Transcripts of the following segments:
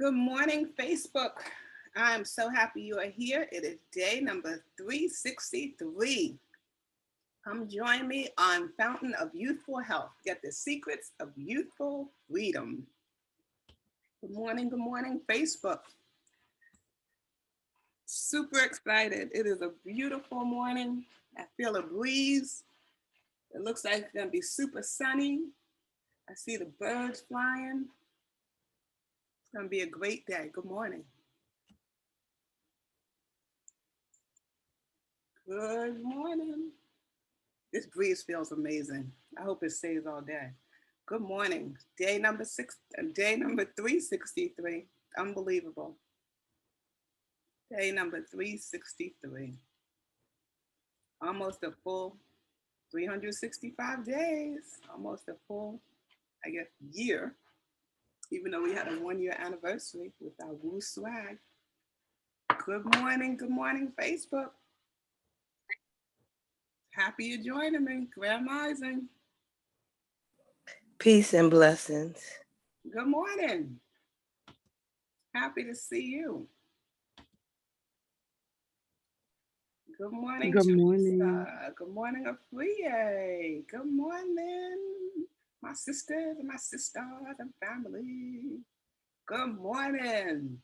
Good morning, Facebook. I'm so happy you are here. It is day number 363. Come join me on Fountain of Youthful Health. Get the secrets of youthful freedom. Good morning, Facebook. Super excited. It is a beautiful morning. I feel a breeze. It looks like it's going to be super sunny. I see the birds flying. It's going to be a great day. Good morning. Good morning. This breeze feels amazing. I hope it stays all day. Good morning. Day number 363. Unbelievable. Day number 363. Almost a full 365 days. Almost a full, year. Even though we had a 1-year anniversary with our Woo swag. Good morning, Facebook. Happy you're joining me. Grand Rising. Peace and blessings. Good morning. Happy to see you. Good morning, Good Teresa. morning. Good morning, Afriye. Good morning, my sisters and my sisters and family. Good morning.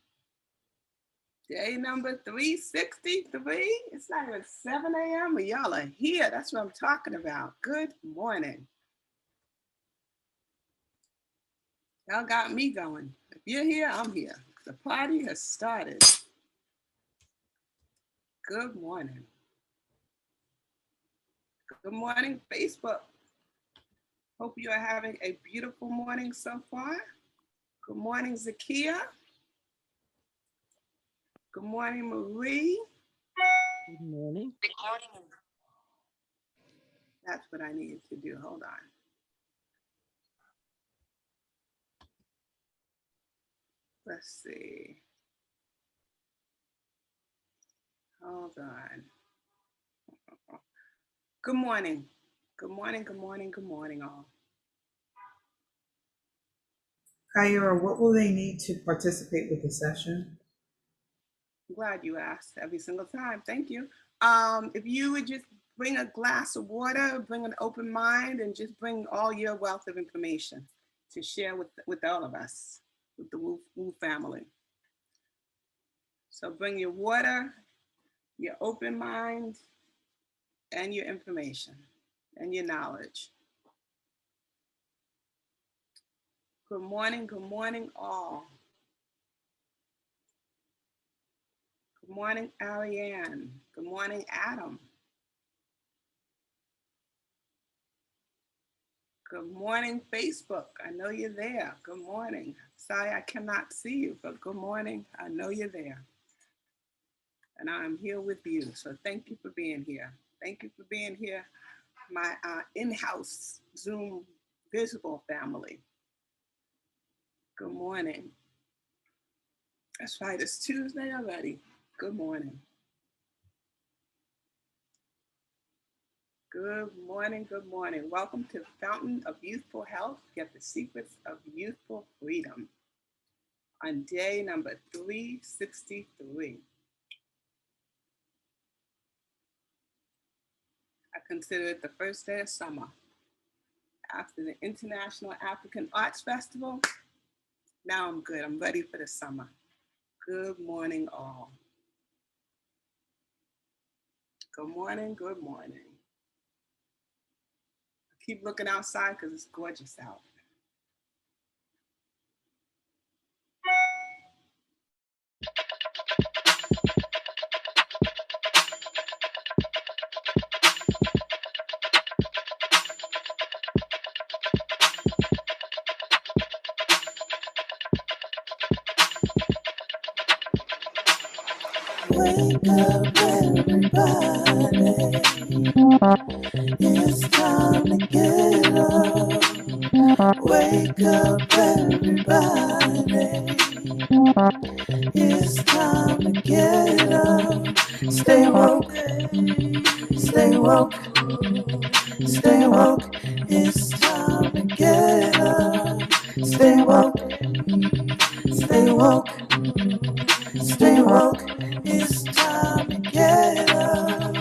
Day number 363. It's not even 7 a.m. and y'all are here. That's what I'm talking about. Good morning. Y'all got me going. If you're here, I'm here. The party has started. Good morning. Good morning, Facebook. Hope you are having a beautiful morning so far. Good morning, Zakia. Good morning, Marie. Good morning. Good morning. That's what I needed to do. Hold on. Let's see. Hold on. Good morning. Good morning, all. Kyira, what will they need to participate with the session? I'm glad you asked every single time. Thank you. If you would just bring a glass of water, bring an open mind, and just bring all your wealth of information to share with all of us, with the Woo family. So bring your water, your open mind, and your information, and your knowledge. Good morning, all. Good morning, Ariane. Good morning, Adam. Good morning, Facebook. I know you're there. Good morning. Sorry I cannot see you, but good morning. I know you're there. And I'm here with you. So thank you for being here. Thank you for being here, my in-house Zoom visible family. Good morning. That's right, it's Tuesday already. Good morning. Good morning. Welcome to Fountain of Youthful Health. Get the secrets of youthful freedom. On day number 363. I consider it the first day of summer. After the International African Arts Festival, now I'm good. I'm ready for the summer. Good morning, all. Good morning. Keep looking outside because it's gorgeous out. Wake up, everybody. It's time to get up. Wake up, everybody. It's time to get up. Stay woke. Stay woke. Stay woke. It's time to get up. Stay woke. Stay woke, stay woke. It's time to get up.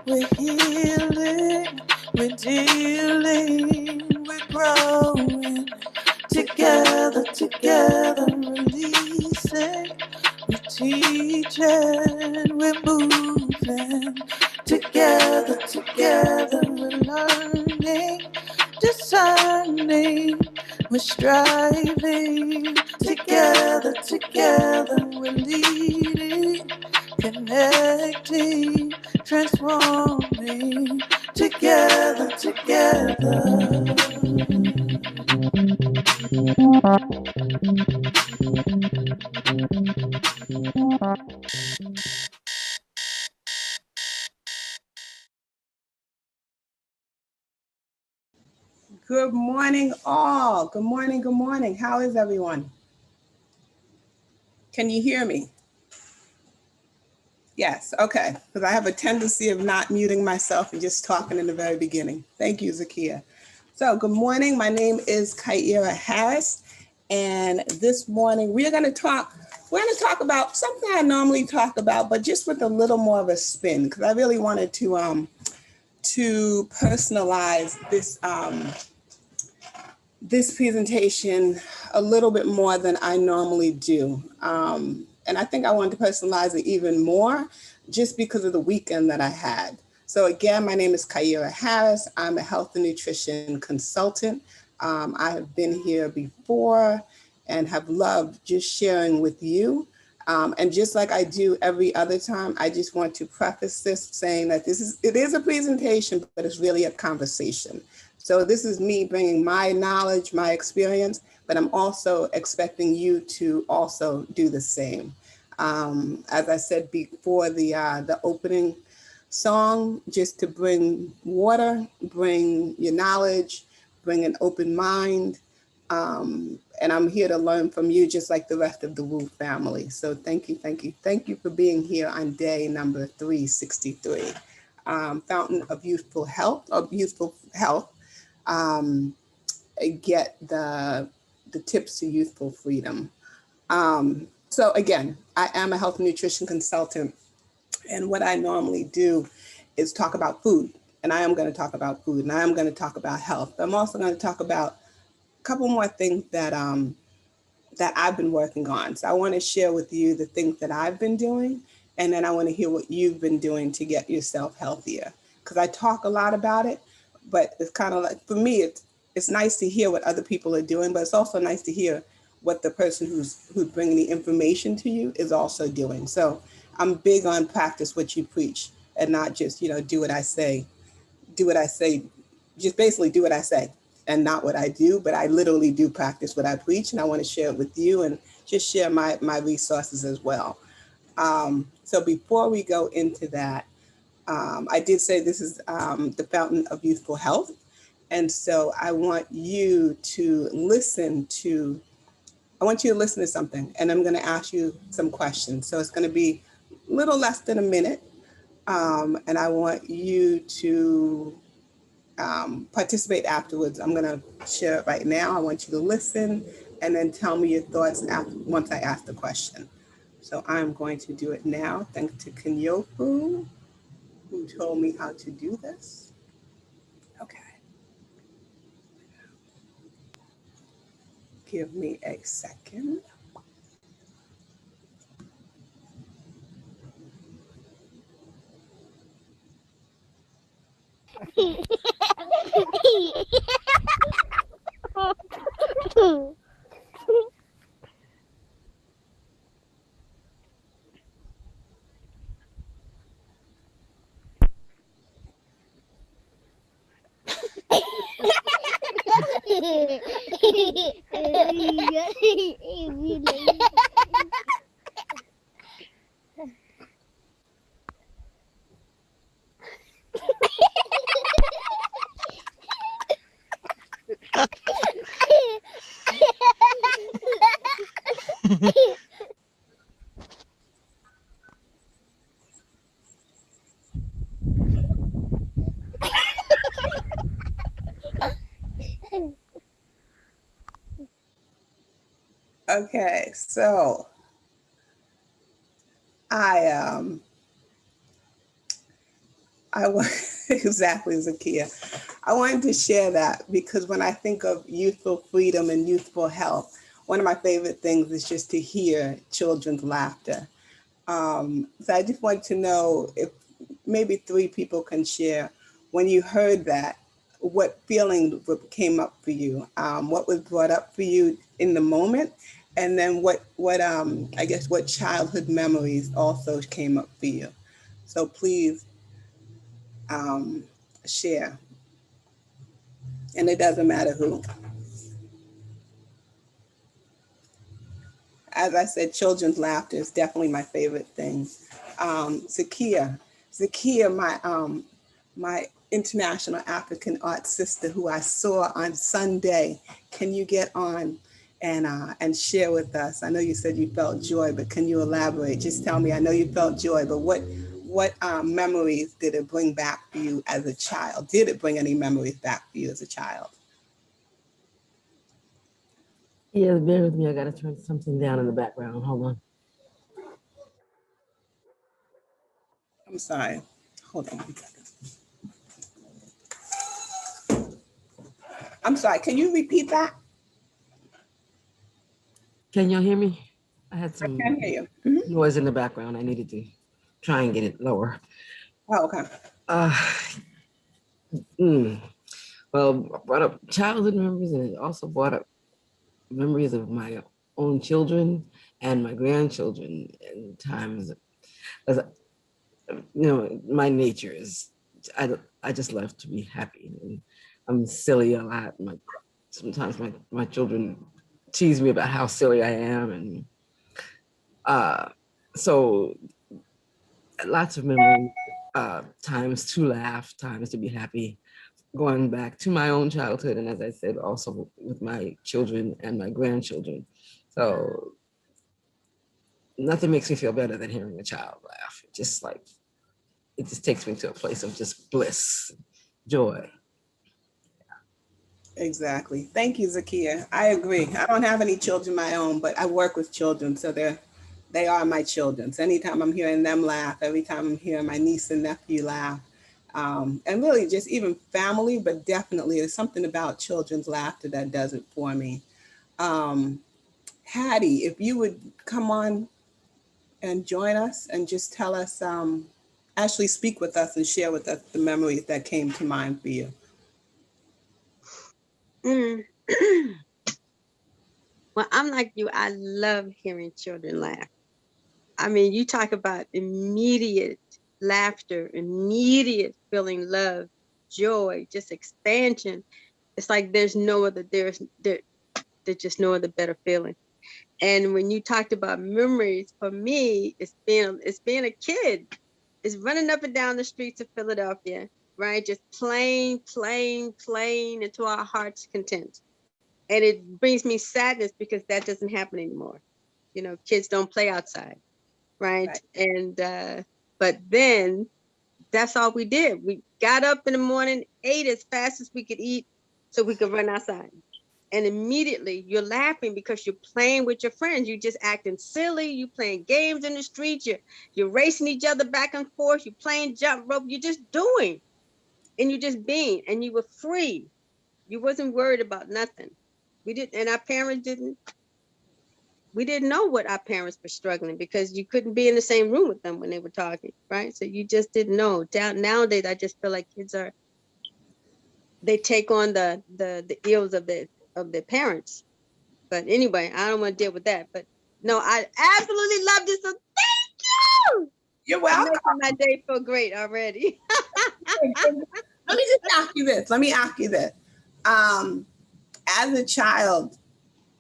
We're healing, we're dealing, we're growing. Together, together, releasing. We're teaching, we're moving. Together, together, we're learning, discerning, we're striving. Together, together, we're leading, connecting, transforming. Together, together. Good morning, all. Good morning. Good morning. How is everyone? Can you hear me? Yes. Okay. Because I have a tendency of not muting myself and just talking in the very beginning. Thank you, Zakia. So, good morning. My name is Kyira Harris, and this morning we're going to talk. We're going to talk about something I normally talk about, but just with a little more of a spin, because I really wanted to personalize this presentation a little bit more than I normally do. And I think I wanted to personalize it even more just because of the weekend that I had. So again, my name is Kyira Harris. I'm a health and nutrition consultant. I have been here before and have loved just sharing with you. And just like I do every other time, I just want to preface this saying that it is a presentation, but it's really a conversation. So this is me bringing my knowledge, my experience, but I'm also expecting you to also do the same. As I said before the opening song, just to bring water, bring your knowledge, bring an open mind. And I'm here to learn from you just like the rest of the Woo family. So thank you, thank you. Thank you for being here on day number 363. Fountain of Youthful Health, get the tips to youthful freedom. So again, I am a health and nutrition consultant, and what I normally do is talk about food, and I am going to talk about food, and I am going to talk about health. I'm also going to talk about a couple more things that I've been working on. So I want to share with you the things that I've been doing, and then I want to hear what you've been doing to get yourself healthier. Because I talk a lot about it, but it's kind of like, for me, it's nice to hear what other people are doing, but it's also nice to hear what the person who's bringing the information to you is also doing. So I'm big on practice what you preach, and not just, do what I say, just basically do what I say and not what I do, but I literally do practice what I preach, and I want to share it with you and just share my resources as well. So before we go into that, I did say this is the Fountain of Youthful Health. And so I want you to listen to something, and I'm going to ask you some questions. So it's going to be a little less than a minute. And I want you to participate afterwards. I'm going to share it right now. I want you to listen and then tell me your thoughts once I ask the question. So I'm going to do it now. Thanks to Kinyofu, who told me how to do this. Okay. Give me a second. Okay, so I want exactly, Zakia. I wanted to share that because when I think of youthful freedom and youthful health, one of my favorite things is just to hear children's laughter. So I just want to know if maybe three people can share when you heard that, what feeling came up for you, what was brought up for you in the moment, and then what I guess what childhood memories also came up for you. So please um, share, and it doesn't matter who. As I said, children's laughter is definitely my favorite thing. Zakia, my international African art sister who I saw on Sunday. Can you get on and share with us? I know you said you felt joy, but can you elaborate? Just tell me. I know you felt joy, but what memories did it bring back for you as a child? Did it bring any memories back for you as a child? Yeah, bear with me. I gotta turn something down in the background. Hold on. I'm sorry. Hold on 1 second. I'm sorry. Can you repeat that? Can y'all hear me? I had I some can't hear you. noise in the background. I needed to try and get it lower. Oh, okay. Uh, mm, well, I brought up childhood memories, and it also brought up memories of my own children and my grandchildren, and times, as my nature is, I just love to be happy, and I'm silly a lot. Sometimes my children tease me about how silly I am, and uh, so lots of memories, times to laugh, times to be happy, going back to my own childhood, and as I said, also with my children and my grandchildren. So nothing makes me feel better than hearing a child laugh. It just takes me to a place of just bliss, joy. Exactly. Thank you, Zakia. I agree. I don't have any children of my own, but I work with children, so they are my children. So anytime I'm hearing them laugh, every time I'm hearing my niece and nephew laugh, and really just even family, but definitely there's something about children's laughter that does it for me. Um, Hattie, if you would come on and join us and just tell us, actually speak with us and share with us the memories that came to mind for you. Mm. Well, I'm like you. I love hearing children laugh. I mean, you talk about immediate laughter, immediate feeling love, joy, just expansion. It's like there's just no other better feeling. And when you talked about memories, for me, it's being a kid. It's running up and down the streets of Philadelphia, right? Just playing until our heart's content. And it brings me sadness because that doesn't happen anymore. Kids don't play outside, right? Right. And but then that's all we did. We got up in the morning, ate as fast as we could eat so we could run outside. And immediately you're laughing because you're playing with your friends. You're just acting silly. You playing games in the street. You're racing each other back and forth. You're playing jump rope. You're just doing, and you're just being, and you were free. You wasn't worried about nothing. We didn't, and our parents didn't. We didn't know what our parents were struggling because you couldn't be in the same room with them when they were talking, right? So you just didn't know. Nowadays, I just feel like kids they take on the ills of their parents. But anyway, I don't want to deal with that. But no, I absolutely love this. So thank you You're for welcome. making my day feel great already. Let me just ask you this. Let me ask you this. As a child,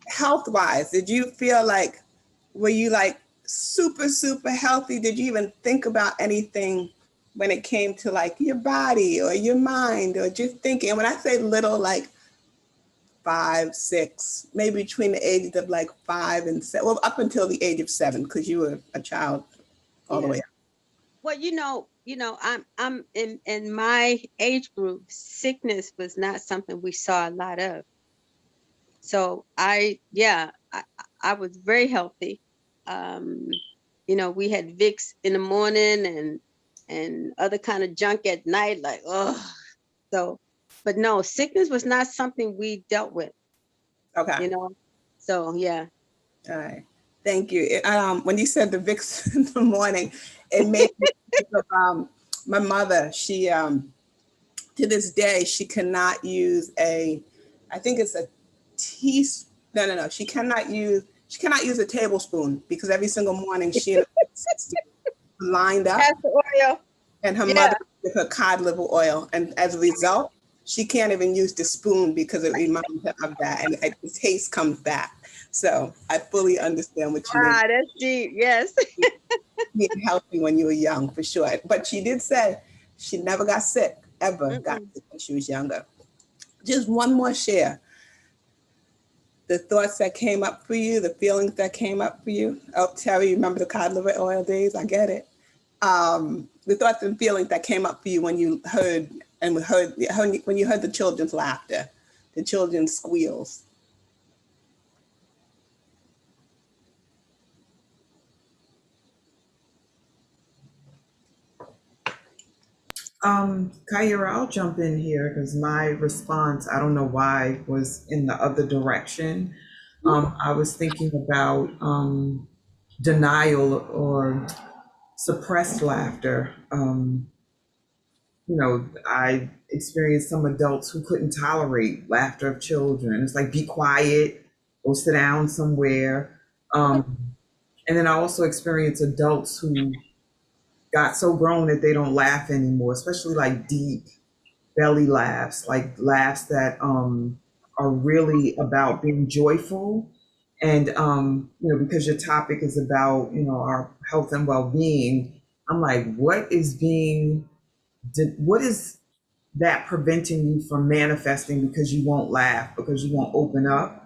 health wise, did you feel like, were you like super, super healthy? Did you even think about anything when it came to like your body or your mind or just thinking? And when I say little, like 5, 6, maybe between the ages of like 5 and 7, well, up until the age of 7, because you were a child all the Yeah. way up. Well, I'm in my age group. Sickness was not something we saw a lot of. So I was very healthy. Um, we had Vicks in the morning and other kind of junk at night, like, oh, so, but no, sickness was not something we dealt with, Okay. So yeah. All right. Thank you. When you said the Vicks in the morning, it made me think of my mother. She to this day she cannot use I think it's a teaspoon. No. She cannot use a tablespoon because every single morning she and her sister lined up Castor oil. and her Yeah. mother with her cod liver oil. And as a result, she can't even use the spoon because it reminds her of that. And the taste comes back. So I fully understand what you mean. Ah, that's deep. Yes. Being healthy when you were young, for sure. But she did say she never got sick, ever got Mm-mm. sick when she was younger. Just one more share. The thoughts that came up for you, the feelings that came up for you. Oh, Terry, remember the cod liver oil days? I get it. The thoughts and feelings that came up for you when you heard when you heard the children's laughter, the children's squeals. Kyira, I'll jump in here because my response, I don't know why, was in the other direction. I was thinking about denial or suppressed laughter. I experienced some adults who couldn't tolerate laughter of children. It's like, be quiet, go sit down somewhere. And then I also experienced adults who got so grown that they don't laugh anymore, especially like deep belly laughs, like laughs that are really about being joyful. And because your topic is about our health and well-being, I'm like, what is that preventing you from manifesting because you won't laugh, because you won't open up?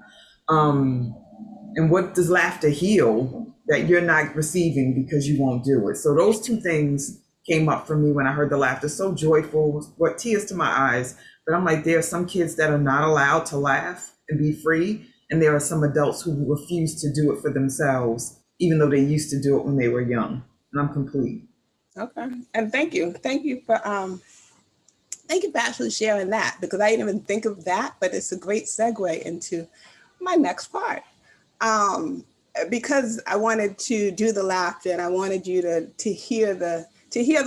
And what does laughter heal that you're not receiving because you won't do it? So those two things came up for me when I heard the laughter. So joyful, brought tears to my eyes. But I'm like, there are some kids that are not allowed to laugh and be free. And there are some adults who refuse to do it for themselves, even though they used to do it when they were young. And I'm complete. Okay, and thank you for actually sharing that because I didn't even think of that, but it's a great segue into my next part. Um, because I wanted to do the laughter and I wanted you to hear the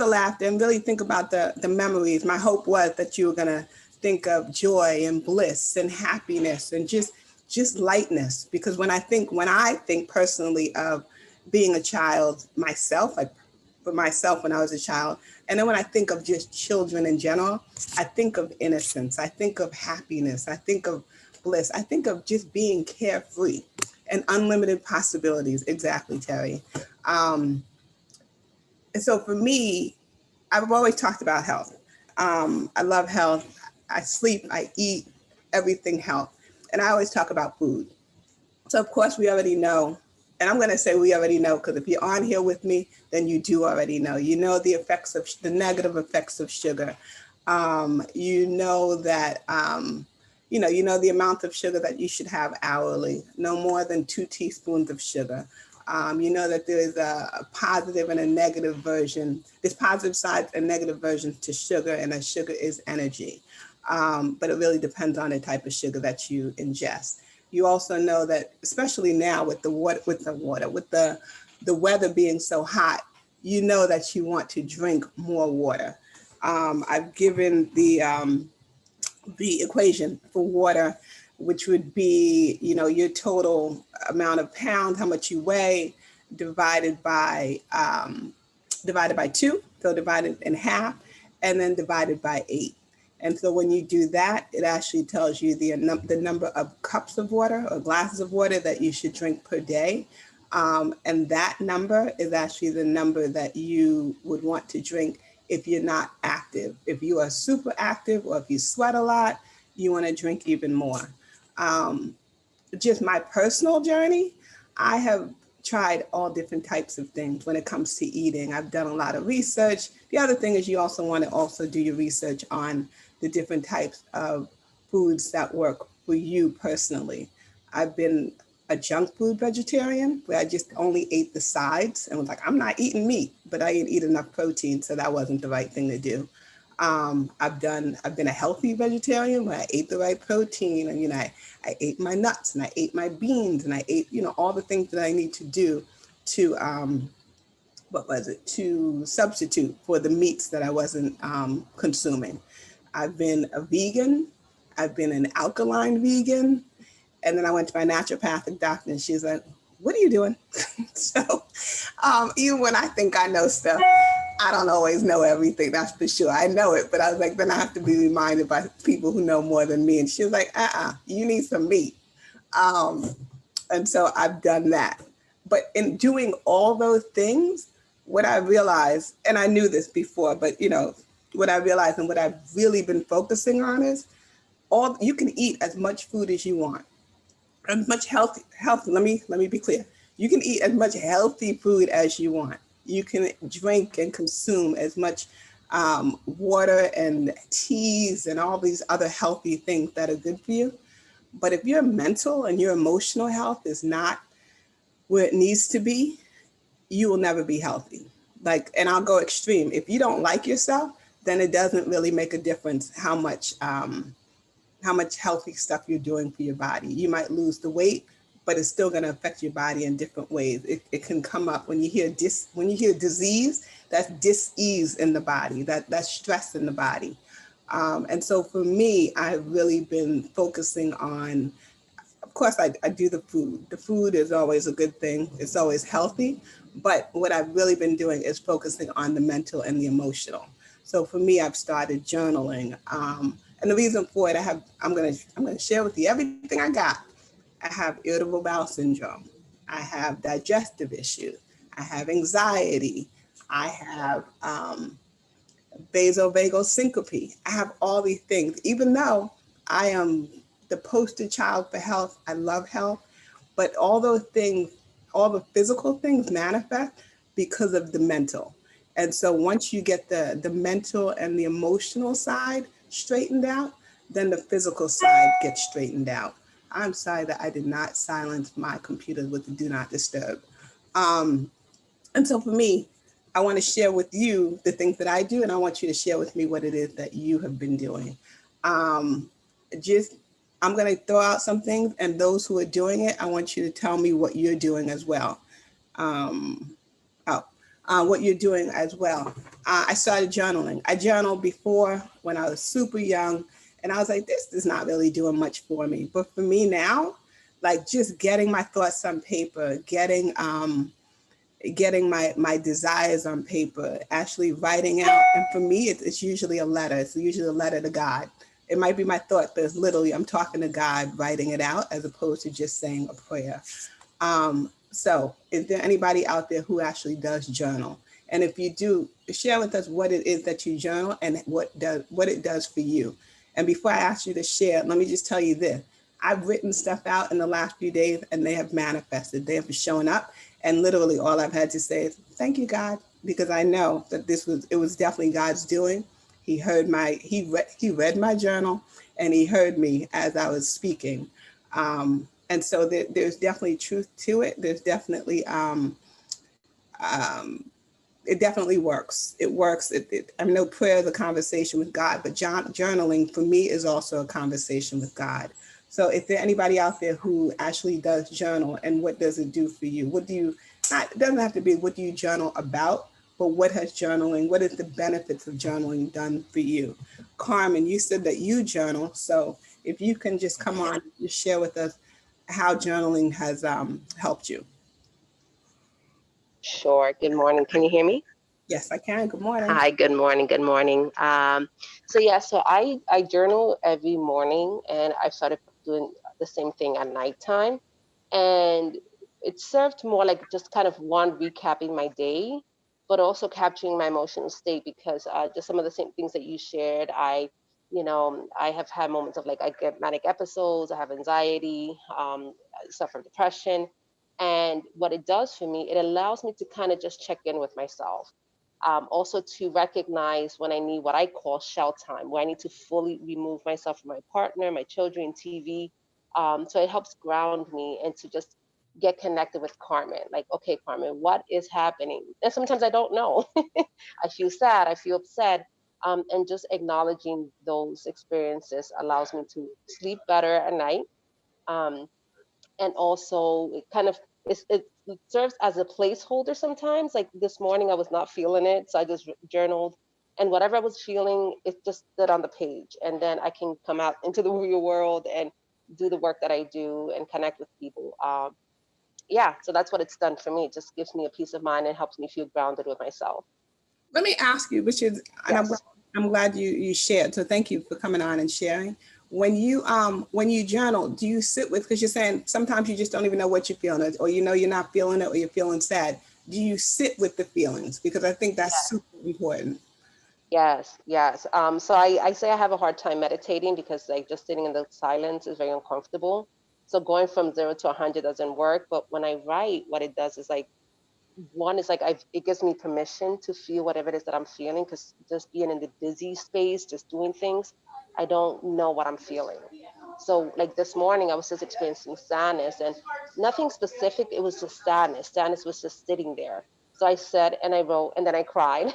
laughter and really think about the memories. My hope was that you were gonna think of joy and bliss and happiness and just lightness. Because when I think personally of being a child myself, like for myself when I was a child, and then when I think of just children in general, I think of innocence, I think of happiness, I think of bliss, I think of just being carefree and unlimited possibilities. Exactly, Terry. Um, and so for me, I've always talked about health. I love health. I sleep, I eat, everything health. And I always talk about food. So of course we already know, and I'm going to say we already know because if you're on here with me, then you do already know. You know the negative effects of sugar. You know that you know the amount of sugar that you should have hourly, no more than 2 teaspoons of sugar. You know that there is a positive and a negative version. There's positive sides and negative versions to sugar, and that sugar is energy. But it really depends on the type of sugar that you ingest. You also know that, especially now with the weather being so hot, you know that you want to drink more water. I've given the equation for water, which would be, your total amount of pounds, how much you weigh, divided by two, so divided in half, and then divided by 8. And so when you do that, it actually tells you the number of cups of water or glasses of water that you should drink per day. And that number is actually the number that you would want to drink if you're not active. If you are super active or if you sweat a lot, you want to drink even more. Um, just my personal journey, I have tried all different types of things when it comes to eating. I've done a lot of research. The other thing is you also want to also do your research on the different types of foods that work for you personally. I've been a junk food vegetarian where I just only ate the sides and was like, I'm not eating meat, but I didn't eat enough protein, so that wasn't the right thing to do. I've been a healthy vegetarian where I ate the right protein, and I ate my nuts and I ate my beans and I ate all the things that I need to do to what was it, to substitute for the meats that I wasn't consuming. I've been a vegan. I've been an alkaline vegan. And then I went to my naturopathic doctor and she's like, what are you doing? So even when I think I know stuff, I don't always know everything. That's for sure. I know it, but I was like, then I have to be reminded by people who know more than me. And she was like, you need some meat. Um, and so I've done that. But in doing all those things, what I realized, and I knew this before, but what I realized and what I've really been focusing on is all you can eat as much food as you want, as much healthy. Let me be clear. You can eat as much healthy food as you want. You can drink and consume as much water and teas and all these other healthy things that are good for you. But if your mental and your emotional health is not where it needs to be, you will never be healthy. Like, and I'll go extreme. If you don't like yourself, then it doesn't really make a difference how much healthy stuff you're doing for your body. You might lose the weight, but it's still going to affect your body in different ways. It can come up when you hear disease. That's dis-ease in the body. That's stress in the body. And so for me, I've really been focusing on, of course, I do the food. The food is always a good thing. It's always healthy. But what I've really been doing is focusing on the mental and the emotional. So for me, I've started journaling. And the reason for it, I'm gonna share with you everything I got. I have irritable bowel syndrome. I have digestive issues. I have anxiety. I have vasovagal syncope. I have all these things. Even though I am the poster child for health, I love health, but all those things, all the physical things manifest because of the mental. And so once you get the mental and the emotional side straightened out, then the physical side gets straightened out. I'm sorry that I did not silence my computer with the do not disturb. Um, and so for me, I want to share with you the things that I do, and I want you to share with me what it is that you have been doing. Um, just, I'm going to throw out some things, and those who are doing it, I want you to tell me what you're doing as well. Um, oh, what you're doing as well. I started journaling. I journaled before when I was super young, and I was like, this is not really doing much for me. But for me now, like just getting my thoughts on paper, getting my desires on paper, actually writing out. And for me, it's usually a letter. It's usually a letter to God. It might be my thought, but it's literally I'm talking to God, writing it out as opposed to just saying a prayer. So is there anybody out there who actually does journal? And if you do, share with us what it is that you journal and what it does for you. And before I ask you to share, let me just tell you this. I've written stuff out in the last few days and they have manifested. They have shown up. And literally all I've had to say is, thank you, God, because I know that it was definitely God's doing. He heard he read my journal and he heard me as I was speaking. And so there's definitely truth to it. There's definitely, um, it definitely works. It works. I know prayer is a conversation with God, but journaling for me is also a conversation with God. So if there anybody out there who actually does journal, and what does it do for you? It doesn't have to be what do you journal about, but what is the benefits of journaling done for you? Carmen, you said that you journal. So if you can just come on and share with us how journaling has helped you. Sure. Good morning. Can you hear me? Yes, I can. Good morning. Hi. Good morning. Good morning. So I journal every morning, and I've started doing the same thing at nighttime, and it served more like just kind of one recapping my day, but also capturing my emotional state because just some of the same things that you shared. I have had moments of like I get manic episodes. I have anxiety, suffer depression. And what it does for me, it allows me to kind of just check in with myself. Also to recognize when I need what I call shell time, where I need to fully remove myself from my partner, my children, TV. So it helps ground me and to just get connected with Carmen. Like, okay, Carmen, what is happening? And sometimes I don't know. I feel sad, I feel upset. And just acknowledging those experiences allows me to sleep better at night. Um, and also it kind of it serves as a placeholder sometimes. Like this morning I was not feeling it, so I just journaled, and whatever I was feeling, it just stood on the page, and then I can come out into the real world and do the work that I do and connect with people. Yeah, so that's what it's done for me. It just gives me a peace of mind and helps me feel grounded with myself. Let me ask you, which is, and Yes. I'm glad you shared. So thank you for coming on and sharing. When you journal, do you sit with, because you're saying sometimes you just don't even know what you're feeling, or you know you're not feeling it, or you're feeling sad. Do you sit with the feelings? Because I think that's super important. Yes, yes. So I say I have a hard time meditating because like just sitting in the silence is very uncomfortable. So going from 0 to 100 doesn't work. But when I write, what it does is like, one is like it gives me permission to feel whatever it is that I'm feeling, because just being in the busy space, just doing things, I don't know what I'm feeling. So like this morning I was just experiencing sadness, and nothing specific, it was just sadness. Sadness was just sitting there. So I said, and I wrote, and then I cried.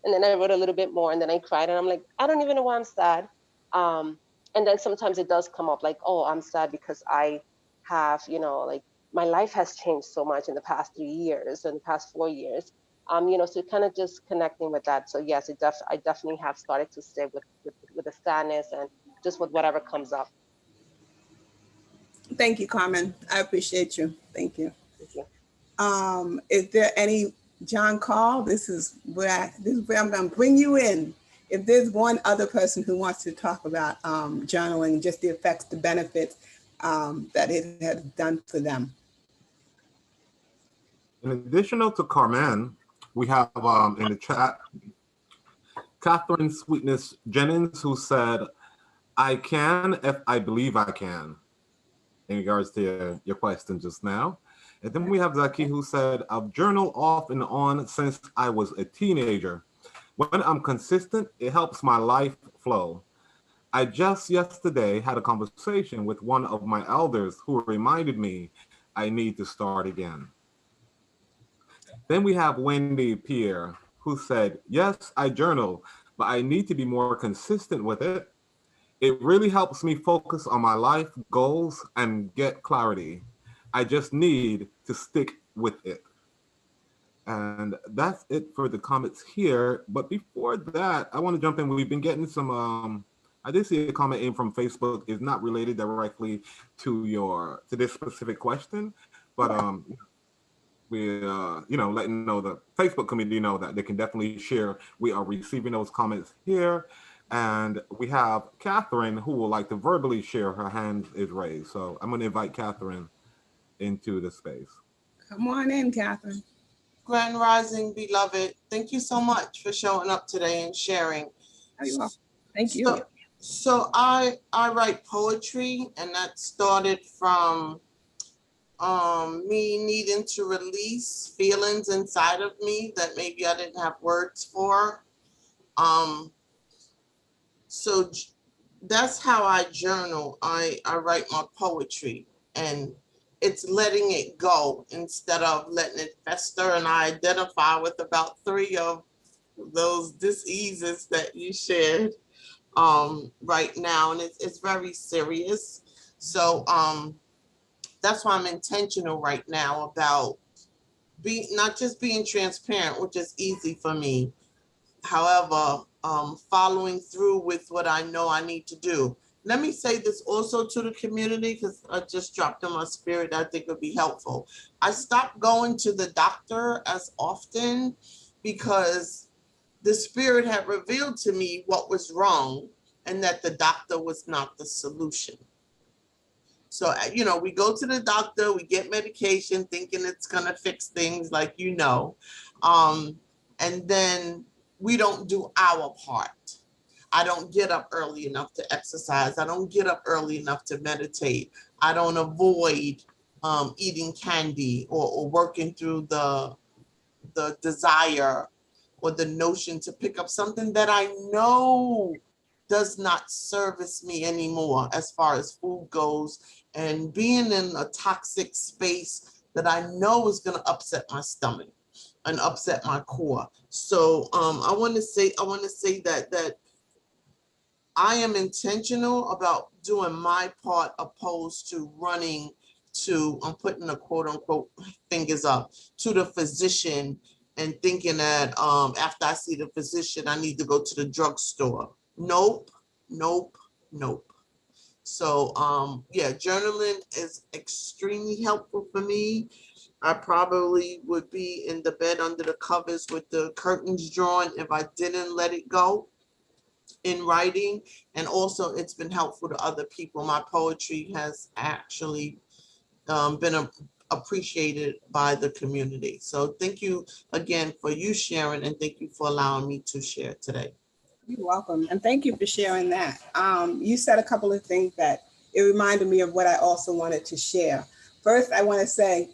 And then I wrote a little bit more, and then I cried, and I'm like, I don't even know why I'm sad. um and then sometimes it does come up like, oh, I'm sad because I have, like, my life has changed so much in the past 3 years and the past 4 years. So kind of just connecting with that. So yes, I definitely have started to sit with the sadness and just with whatever comes up. Thank you, Carmen. I appreciate you. Thank you. Thank you. Is there any, John Call? This is where I'm going to bring you in. If there's one other person who wants to talk about journaling, just the effects, the benefits that it has done for them. In addition to Carmen, we have in the chat Catherine Sweetness Jennings, who said, I can if I believe I can, in regards to your question just now. And then we have Zaki, who said, I've journaled off and on since I was a teenager. When I'm consistent, it helps my life flow. I just yesterday had a conversation with one of my elders who reminded me I need to start again. Then we have Wendy Pierre, who said, yes, I journal, but I need to be more consistent with it. It really helps me focus on my life goals and get clarity. I just need to stick with it. And that's it for the comments here. But before that, I want to jump in. We've been getting some I did see a comment in from Facebook. It's not related directly to this specific question, but we letting know the Facebook community know that they can definitely share. We are receiving those comments here, and we have Catherine who would like to verbally share. Her hand is raised, so I'm going to invite Catherine into the space. Come on in, Catherine. Grand Rising, beloved. Thank you so much for showing up today and sharing. Oh, you're welcome. Thank you. So I write poetry, and that started from me needing to release feelings inside of me that maybe I didn't have words for. So that's how I journal. I write my poetry, and it's letting it go instead of letting it fester. And I identify with about 3 of those diseases that you shared right now, and it's very serious. So that's why I'm intentional right now about not just being transparent, which is easy for me. However, following through with what I know I need to do. Let me say this also to the community, because I just dropped in my spirit. I think would be helpful. I stopped going to the doctor as often because the spirit had revealed to me what was wrong and that the doctor was not the solution. So, we go to the doctor, we get medication thinking it's going to fix things and then we don't do our part. I don't get up early enough to exercise. I don't get up early enough to meditate. I don't avoid eating candy or working through the desire or the notion to pick up something that I know does not service me anymore as far as food goes, and being in a toxic space that I know is going to upset my stomach and upset my core. So I want to say that I am intentional about doing my part opposed to running to, I'm putting the quote unquote fingers up, to the physician and thinking that after I see the physician, I need to go to the drugstore. Nope, nope, nope. So yeah, journaling is extremely helpful for me. I probably would be in the bed under the covers with the curtains drawn if I didn't let it go in writing. And also it's been helpful to other people. My poetry has actually been appreciated by the community. So thank you again for you sharing, and thank you for allowing me to share today. You're welcome. And thank you for sharing that. You said a couple of things that it reminded me of what I also wanted to share. First, I want to say,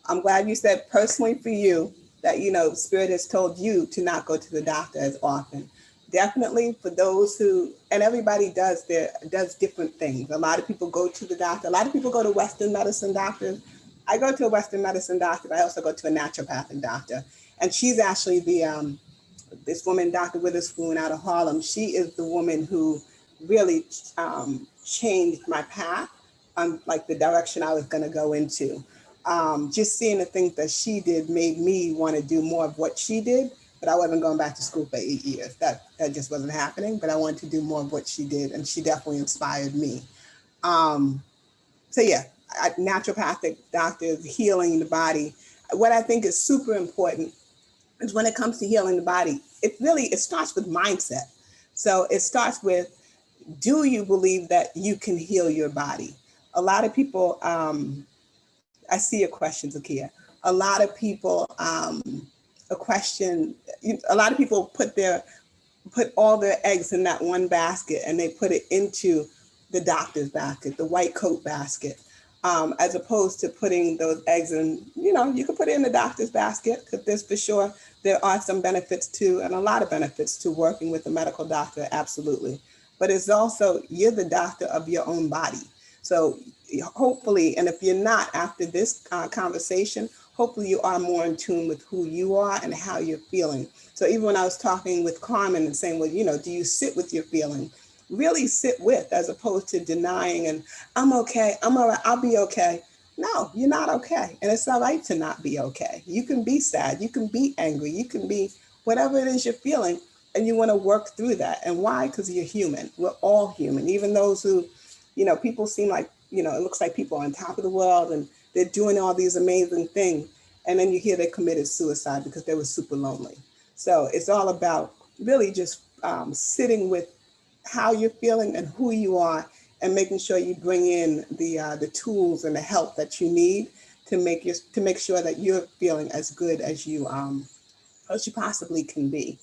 I'm glad you said personally for you that, Spirit has told you to not go to the doctor as often. Definitely for those who, and everybody does different things. A lot of people go to the doctor. A lot of people go to Western medicine doctors. I go to a Western medicine doctor. I also go to a naturopathic doctor. And she's actually this woman, Dr. Witherspoon out of Harlem. She is the woman who really changed my path, like the direction I was going to go into. Just seeing the things that she did made me want to do more of what she did, but I wasn't going back to school for 8 years. That just wasn't happening, but I wanted to do more of what she did, and she definitely inspired me. So yeah, naturopathic doctors, healing the body. What I think is super important is when it comes to healing the body, it starts with mindset. So it starts with, do you believe that you can heal your body? A lot of people, I see your questions, Akia. A lot of people, a lot of people put all their eggs in that one basket, and they put it into the doctor's basket, the white coat basket, as opposed to putting those eggs in, you can put it in the doctor's basket, because there's for sure there are some benefits to, and a lot of benefits to working with a medical doctor, absolutely. But it's also, you're the doctor of your own body. So hopefully, and if you're not after this conversation, hopefully you are more in tune with who you are and how you're feeling. So even when I was talking with Carmen and saying, well, do you sit with your feeling? Really sit with, as opposed to denying and I'm okay, I'm all right, I'll be okay. No, you're not okay. And it's all right to not be okay. You can be sad, you can be angry, you can be whatever it is you're feeling, and you want to work through that. And why? Because you're human. We're all human. Even those who, people seem like, it looks like people are on top of the world and they're doing all these amazing things. And then you hear they committed suicide because they were super lonely. So it's all about really just sitting with how you're feeling and who you are, and making sure you bring in the tools and the help that you need to make sure that you're feeling as good as you possibly can be.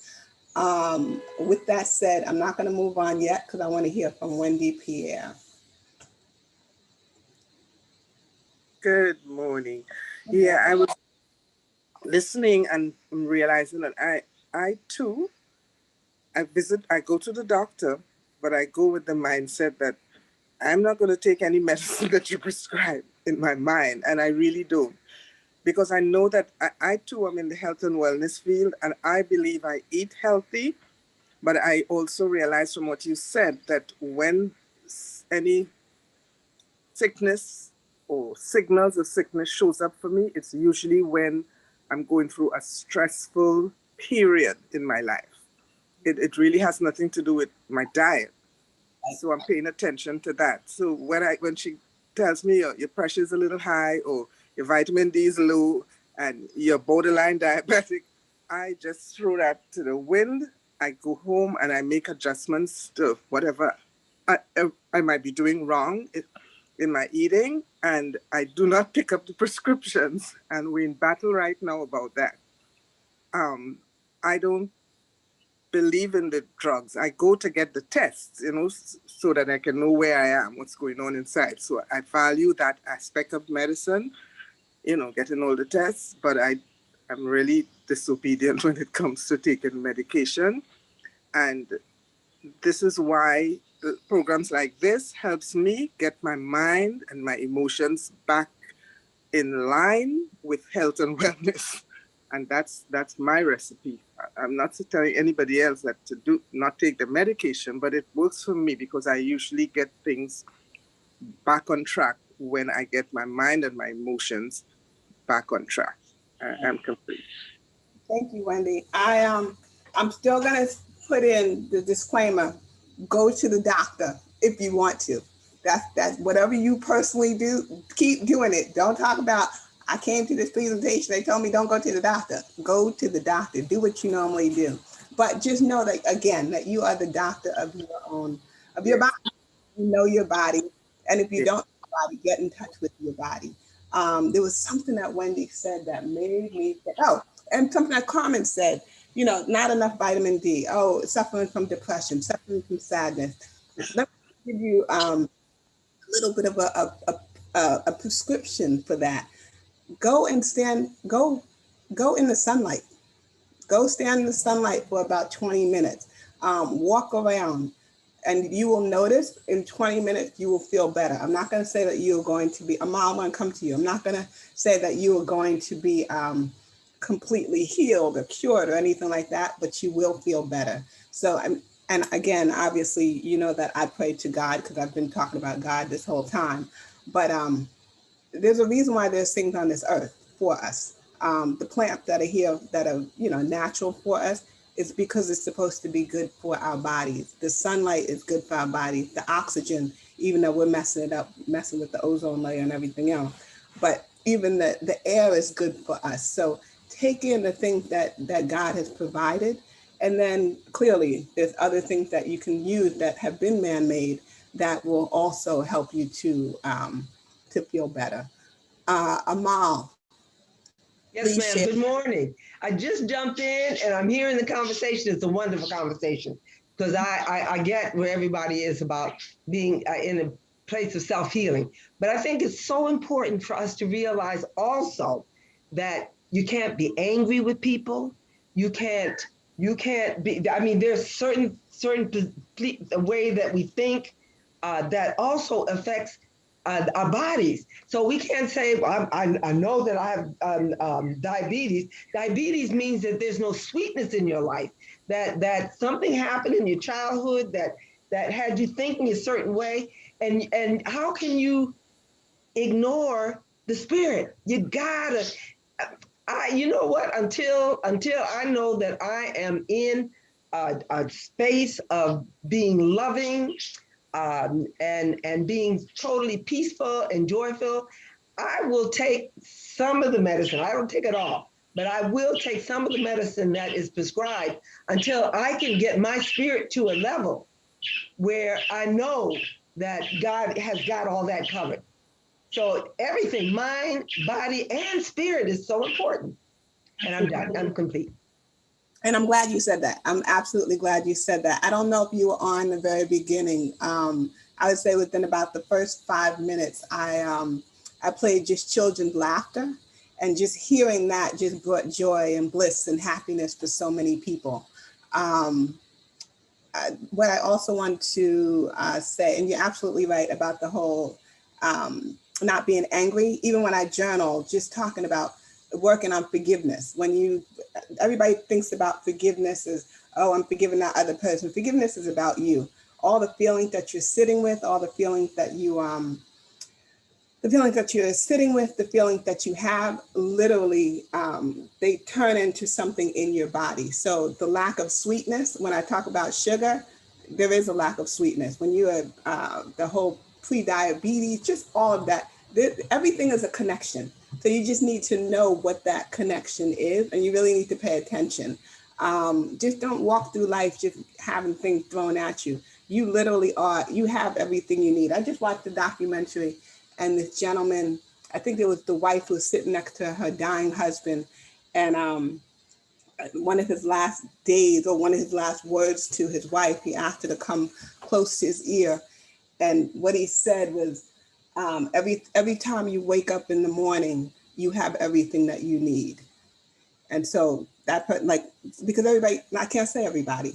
With that said, I'm not going to move on yet because I want to hear from Wendy Pierre. Good morning. Yeah, I was listening and realizing that I too, I go to the doctor, but I go with the mindset that I'm not going to take any medicine that you prescribe in my mind. And I really don't, because I know that I too am in the health and wellness field, and I believe I eat healthy. But I also realize from what you said that when any sickness or signals of sickness shows up for me, it's usually when I'm going through a stressful period in my life. It really has nothing to do with my diet. So I'm paying attention to that. So when she tells me your pressure is a little high or your vitamin D is low and you're borderline diabetic, I just throw that to the wind. I go home and I make adjustments to whatever I might be doing wrong in my eating, and I do not pick up the prescriptions. And we're in battle right now about that. I don't believe in the drugs. I go to get the tests, so that I can know where I am, what's going on inside. So I value that aspect of medicine, getting all the tests, but I'm really disobedient when it comes to taking medication. And this is why the programs like this helps me get my mind and my emotions back in line with health and wellness. And that's my recipe. I'm not telling anybody else that to do not take the medication, but it works for me because I usually get things back on track when I get my mind and my emotions back on track. I'm complete. Thank you, Wendy. I'm still gonna put in the disclaimer. Go to the doctor if you want to. That's whatever you personally do. Keep doing it. Don't talk about. I came to this presentation. They told me don't go to the doctor. Go to the doctor. Do what you normally do. But just know that again that you are the doctor of your own your body. You know your body, and if you don't know your body, get in touch with your body. There was something that Wendy said that made me think, oh, and something that Carmen said, not enough vitamin D. Oh, suffering from depression, suffering from sadness. Let me give you a little bit of a prescription for that. Go and go in the sunlight. Go stand in the sunlight for about 20 minutes. Walk around, and you will notice in 20 minutes you will feel better. I'm not going to say that you're going to be, Amal, I'm going to come to you. I'm not going to say that you are going to be completely healed or cured or anything like that, but you will feel better. So, and again, obviously, you know that I pray to God because I've been talking about God this whole time. But there's a reason why there's things on this earth for us. The plants that are here that are, natural for us is because it's supposed to be good for our bodies. The sunlight is good for our bodies. The oxygen, even though we're messing it up, messing with the ozone layer and everything else, but even the air is good for us. So take in the things that God has provided. And then clearly there's other things that you can use that have been man-made that will also help you to feel better. Amal, Yes, please ma'am. share. Good morning. I just jumped in and I'm hearing the conversation. It's a wonderful conversation because I get where everybody is about being in a place of self-healing. But I think it's so important for us to realize also that you can't be angry with people. You can't be, I mean, there's certain the way that we think that also affects our bodies. So we can't say, well, I know that I have diabetes. Diabetes means that there's no sweetness in your life, that something happened in your childhood that had you thinking a certain way. And how can you ignore the spirit? You gotta, you know what, until I know that I am in a space of being loving, and being totally peaceful and joyful, I will take some of the medicine. I don't take it all, but I will take some of the medicine that is prescribed until I can get my spirit to a level where I know that God has got all that covered. So everything, mind, body, and spirit is so important. And I'm done. I'm complete. And I'm glad you said that. I'm absolutely glad you said that. I don't know if you were on the very beginning. I would say within about the first 5 minutes, I played just children's laughter, and just hearing that just brought joy and bliss and happiness for so many people. Um, what I also want to say, and you're absolutely right about the whole not being angry. Even when I journal, just talking about working on forgiveness. Everybody thinks about forgiveness as, oh, I'm forgiving that other person. Forgiveness is about you. All the feelings that you're sitting with, all the feelings that the feelings that you're sitting with, the feelings that you have, literally, they turn into something in your body. So the lack of sweetness, when I talk about sugar, there is a lack of sweetness. When you have the whole pre-diabetes, just all of that, everything is a connection. So you just need to know what that connection is, and you really need to pay attention. Just don't walk through life just having things thrown at you. You literally you have everything you need. I just watched the documentary, and this gentleman, I think it was the wife who was sitting next to her dying husband, and one of his last days, or one of his last words to his wife, he asked her to come close to his ear, and what he said was, every time you wake up in the morning, you have everything that you need. And so because everybody, I can't say everybody,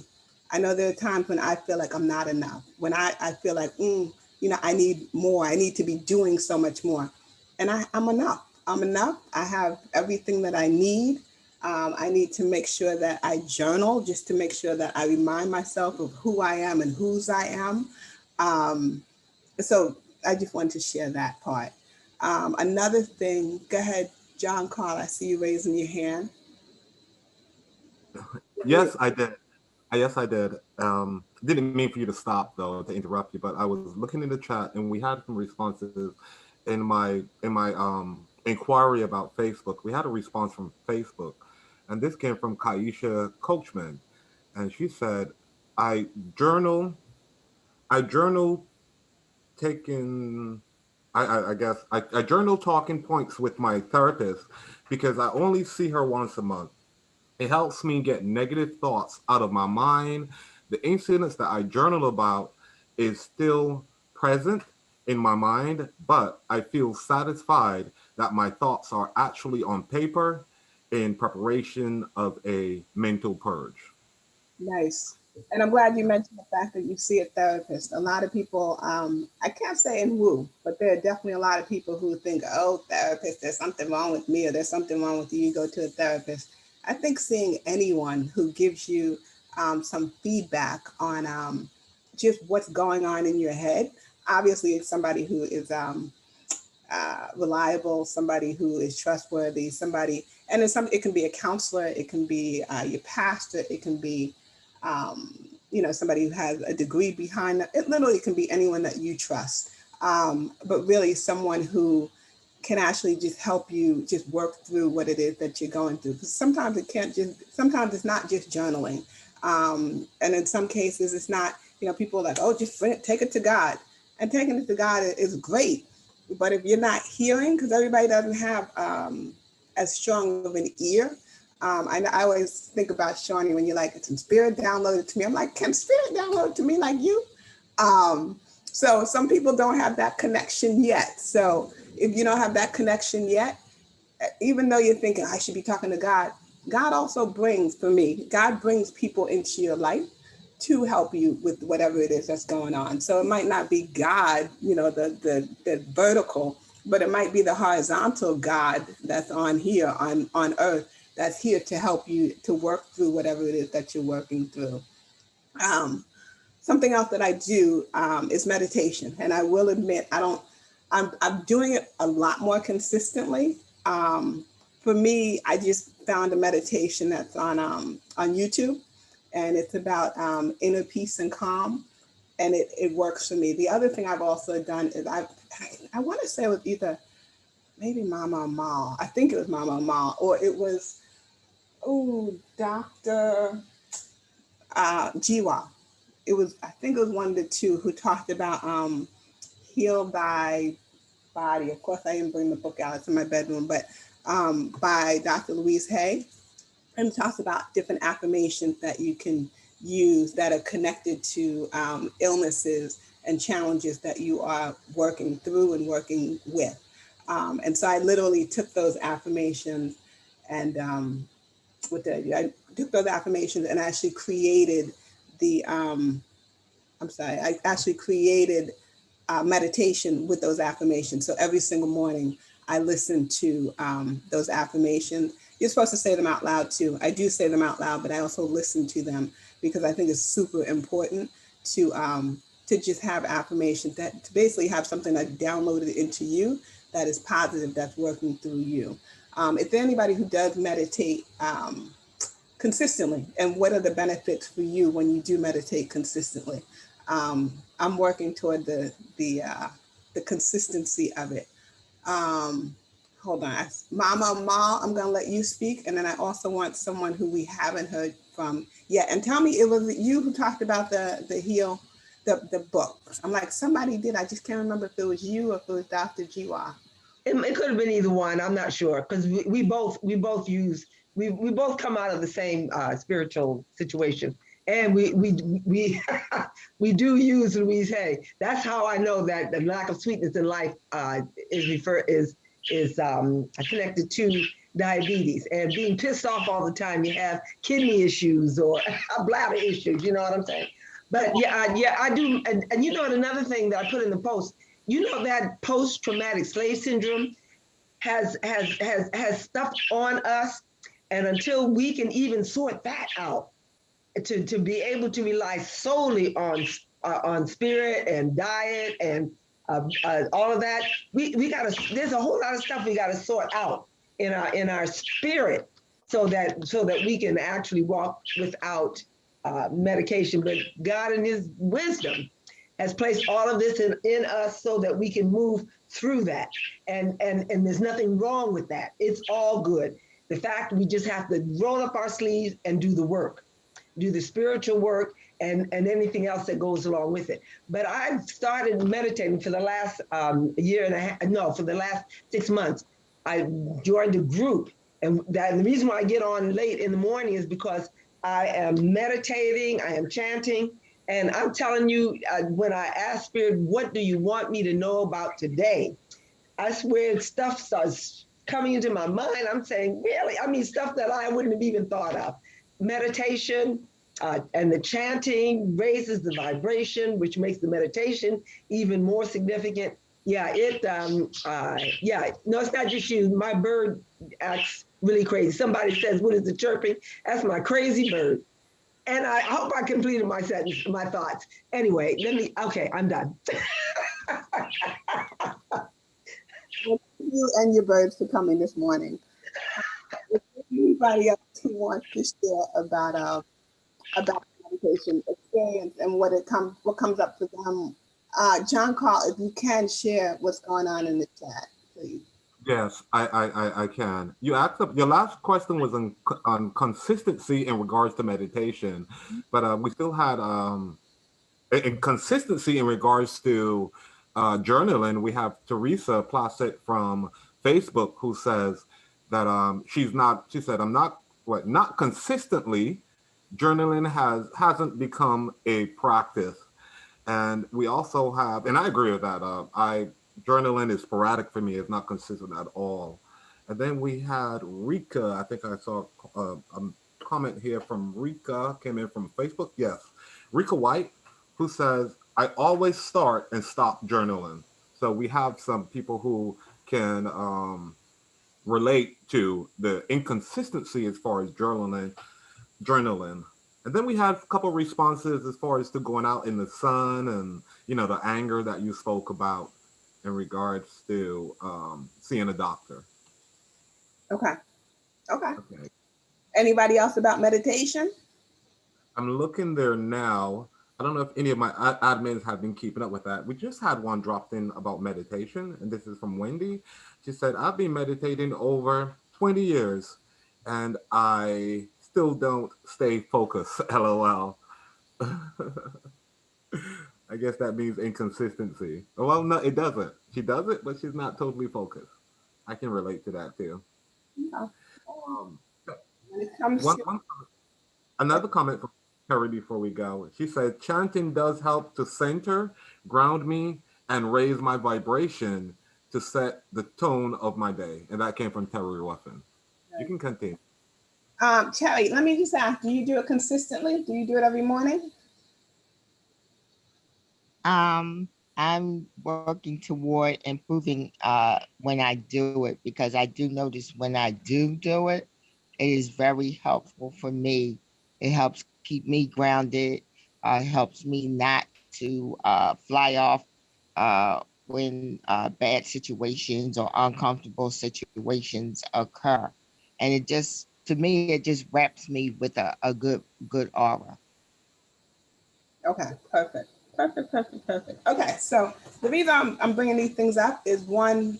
I know there are times when I feel like I'm not enough, when I feel like, I need more. I need to be doing so much more. And I'm enough. I'm enough. I have everything that I need. I need to make sure that I journal just to make sure that I remind myself of who I am and whose I am. Um, so I just wanted to share that part. Another thing, go ahead, John Carl. I see you raising your hand. Yes, I did. Yes, I did. Didn't mean for you to stop though, to interrupt you, but I was looking in the chat and we had some responses in my inquiry about Facebook. We had a response from Facebook, and this came from Kaisha Coachman, and she said, "I journal. I journal taking. I guess I journal talking points with my therapist because I only see her once a month. It helps me get negative thoughts out of my mind. The incidents that I journal about is still present in my mind, but I feel satisfied that my thoughts are actually on paper in preparation of a mental purge." Nice. And I'm glad you mentioned the fact that you see a therapist. A lot of people, I can't say in woo, but there are definitely a lot of people who think, oh, therapist, there's something wrong with me or there's something wrong with you. You go to a therapist. I think seeing anyone who gives you some feedback on just what's going on in your head, obviously it's somebody who is reliable, somebody who is trustworthy, somebody, and it can be a counselor, it can be your pastor, it can be, somebody who has a degree behind them. It literally can be anyone that you trust, but really someone who can actually just help you just work through what it is that you're going through. Because sometimes it's not just journaling. And in some cases, it's not, people are like, oh, just take it to God. And taking it to God is great. But if you're not hearing, because everybody doesn't have as strong of an ear. I always think about Shawnee when you're like, "Can spirit downloaded to me?" I'm like, can spirit download to me like you? So some people don't have that connection yet. So if you don't have that connection yet, even though you're thinking I should be talking to God, God also brings, for me, God brings people into your life to help you with whatever it is that's going on. So it might not be God, the vertical, but it might be the horizontal God that's on here on earth that's here to help you to work through whatever it is that you're working through. Something else that I do is meditation, and I will admit I'm doing it a lot more consistently. For me, I just found a meditation that's on YouTube, and it's about inner peace and calm, and it works for me. The other thing I've also done is I want to say it was either maybe Mama Ma. I think it was Mama Ma, or it was Dr. Jiwa. I think it was one of the two who talked about heal thy body. Of course, I didn't bring the book out, it's in my bedroom, but by Dr. Louise Hay. And it talks about different affirmations that you can use that are connected to illnesses and challenges that you are working through and working with. And so I literally took those affirmations and what did I do? I took those affirmations and actually created I actually created meditation with those affirmations. So every single morning I listen to those affirmations. You're supposed to say them out loud too. I do say them out loud, but I also listen to them because I think it's super important to just have affirmations that to basically have something that's downloaded into you that is positive, that's working through you. If there's anybody who does meditate consistently, and what are the benefits for you when you do meditate consistently? I'm working toward the consistency of it. Hold on, Mama Ma, I'm gonna let you speak, and then I also want someone who we haven't heard from yet. And tell me, it was you who talked about the heal, the book. I'm like, somebody did. I just can't remember if it was you or if it was Dr. Jiwa. It could have been either one. I'm not sure because we both come out of the same spiritual situation, and we we do use Louise Hay. That's how I know that the lack of sweetness in life is connected to diabetes, and being pissed off all the time, you have kidney issues or bladder issues, you know what I'm saying? But yeah, I do. And you know, another thing that I put in the post, you know, that post-traumatic slave syndrome has stuff on us. And until we can even sort that out, to be able to rely solely on spirit and diet and all of that, we gotta. There's a whole lot of stuff we gotta sort out in our spirit, so that we can actually walk without medication. But God, in His wisdom, has placed all of this in us so that we can move through that. And there's nothing wrong with that. It's all good. The fact we just have to roll up our sleeves and do the work, do the spiritual work, and anything else that goes along with it. But I've started meditating for the last year and a half, no, for the last 6 months. I joined a group, and the reason why I get on late in the morning is because I am meditating, I am chanting, and I'm telling you, when I ask Spirit, what do you want me to know about today? I swear stuff starts coming into my mind. I'm saying, really? I mean, stuff that I wouldn't have even thought of. Meditation and the chanting raises the vibration, which makes the meditation even more significant. Yeah, no, it's not just you. My bird acts really crazy. Somebody says, what is the chirping? That's my crazy bird. And I hope I completed my sentence, my thoughts. Anyway, okay, I'm done. You and your birds for coming this morning. If anybody else who wants to share about meditation experience and what comes up for them, John Carl, if you can share what's going on in the chat, please. Yes, I can. You asked your last question was on consistency in regards to meditation, but we still had consistency in regards to journaling. We have Teresa Placet from Facebook who says that she said not consistently journaling hasn't become a practice. And we also have, and I agree with that. Journaling is sporadic for me; it's not consistent at all. And then we had Rika. I think I saw a comment here from Rika, came in from Facebook. Yes, Rika White, who says, "I always start and stop journaling." So we have some people who can relate to the inconsistency as far as journaling. And then we had a couple responses as far as to going out in the sun and, the anger that you spoke about in regards to seeing a doctor. Okay. Anybody else about meditation? I'm looking there now. I don't know if any of my admins have been keeping up with that. We just had one dropped in about meditation, and this is from Wendy. She said, I've been meditating over 20 years, and I still don't stay focused. LOL. I guess that means inconsistency. Well, no, it doesn't. She does it, but she's not totally focused. I can relate to that too. Yeah. Um, When it comes one, to one, another comment from Terry before we go. She said, chanting does help to center, ground me, and raise my vibration to set the tone of my day. And that came from Terry Ruffin. You can continue. Terry, let me just ask, do you do it consistently? Do you do it every morning? I'm working toward improving when I do it, because I do notice when I do it, it is very helpful for me. It helps keep me grounded, helps me not to fly off when bad situations or uncomfortable situations occur. And it just, to me, it just wraps me with a good aura. Okay, perfect. Okay, so the reason I'm bringing these things up is, one,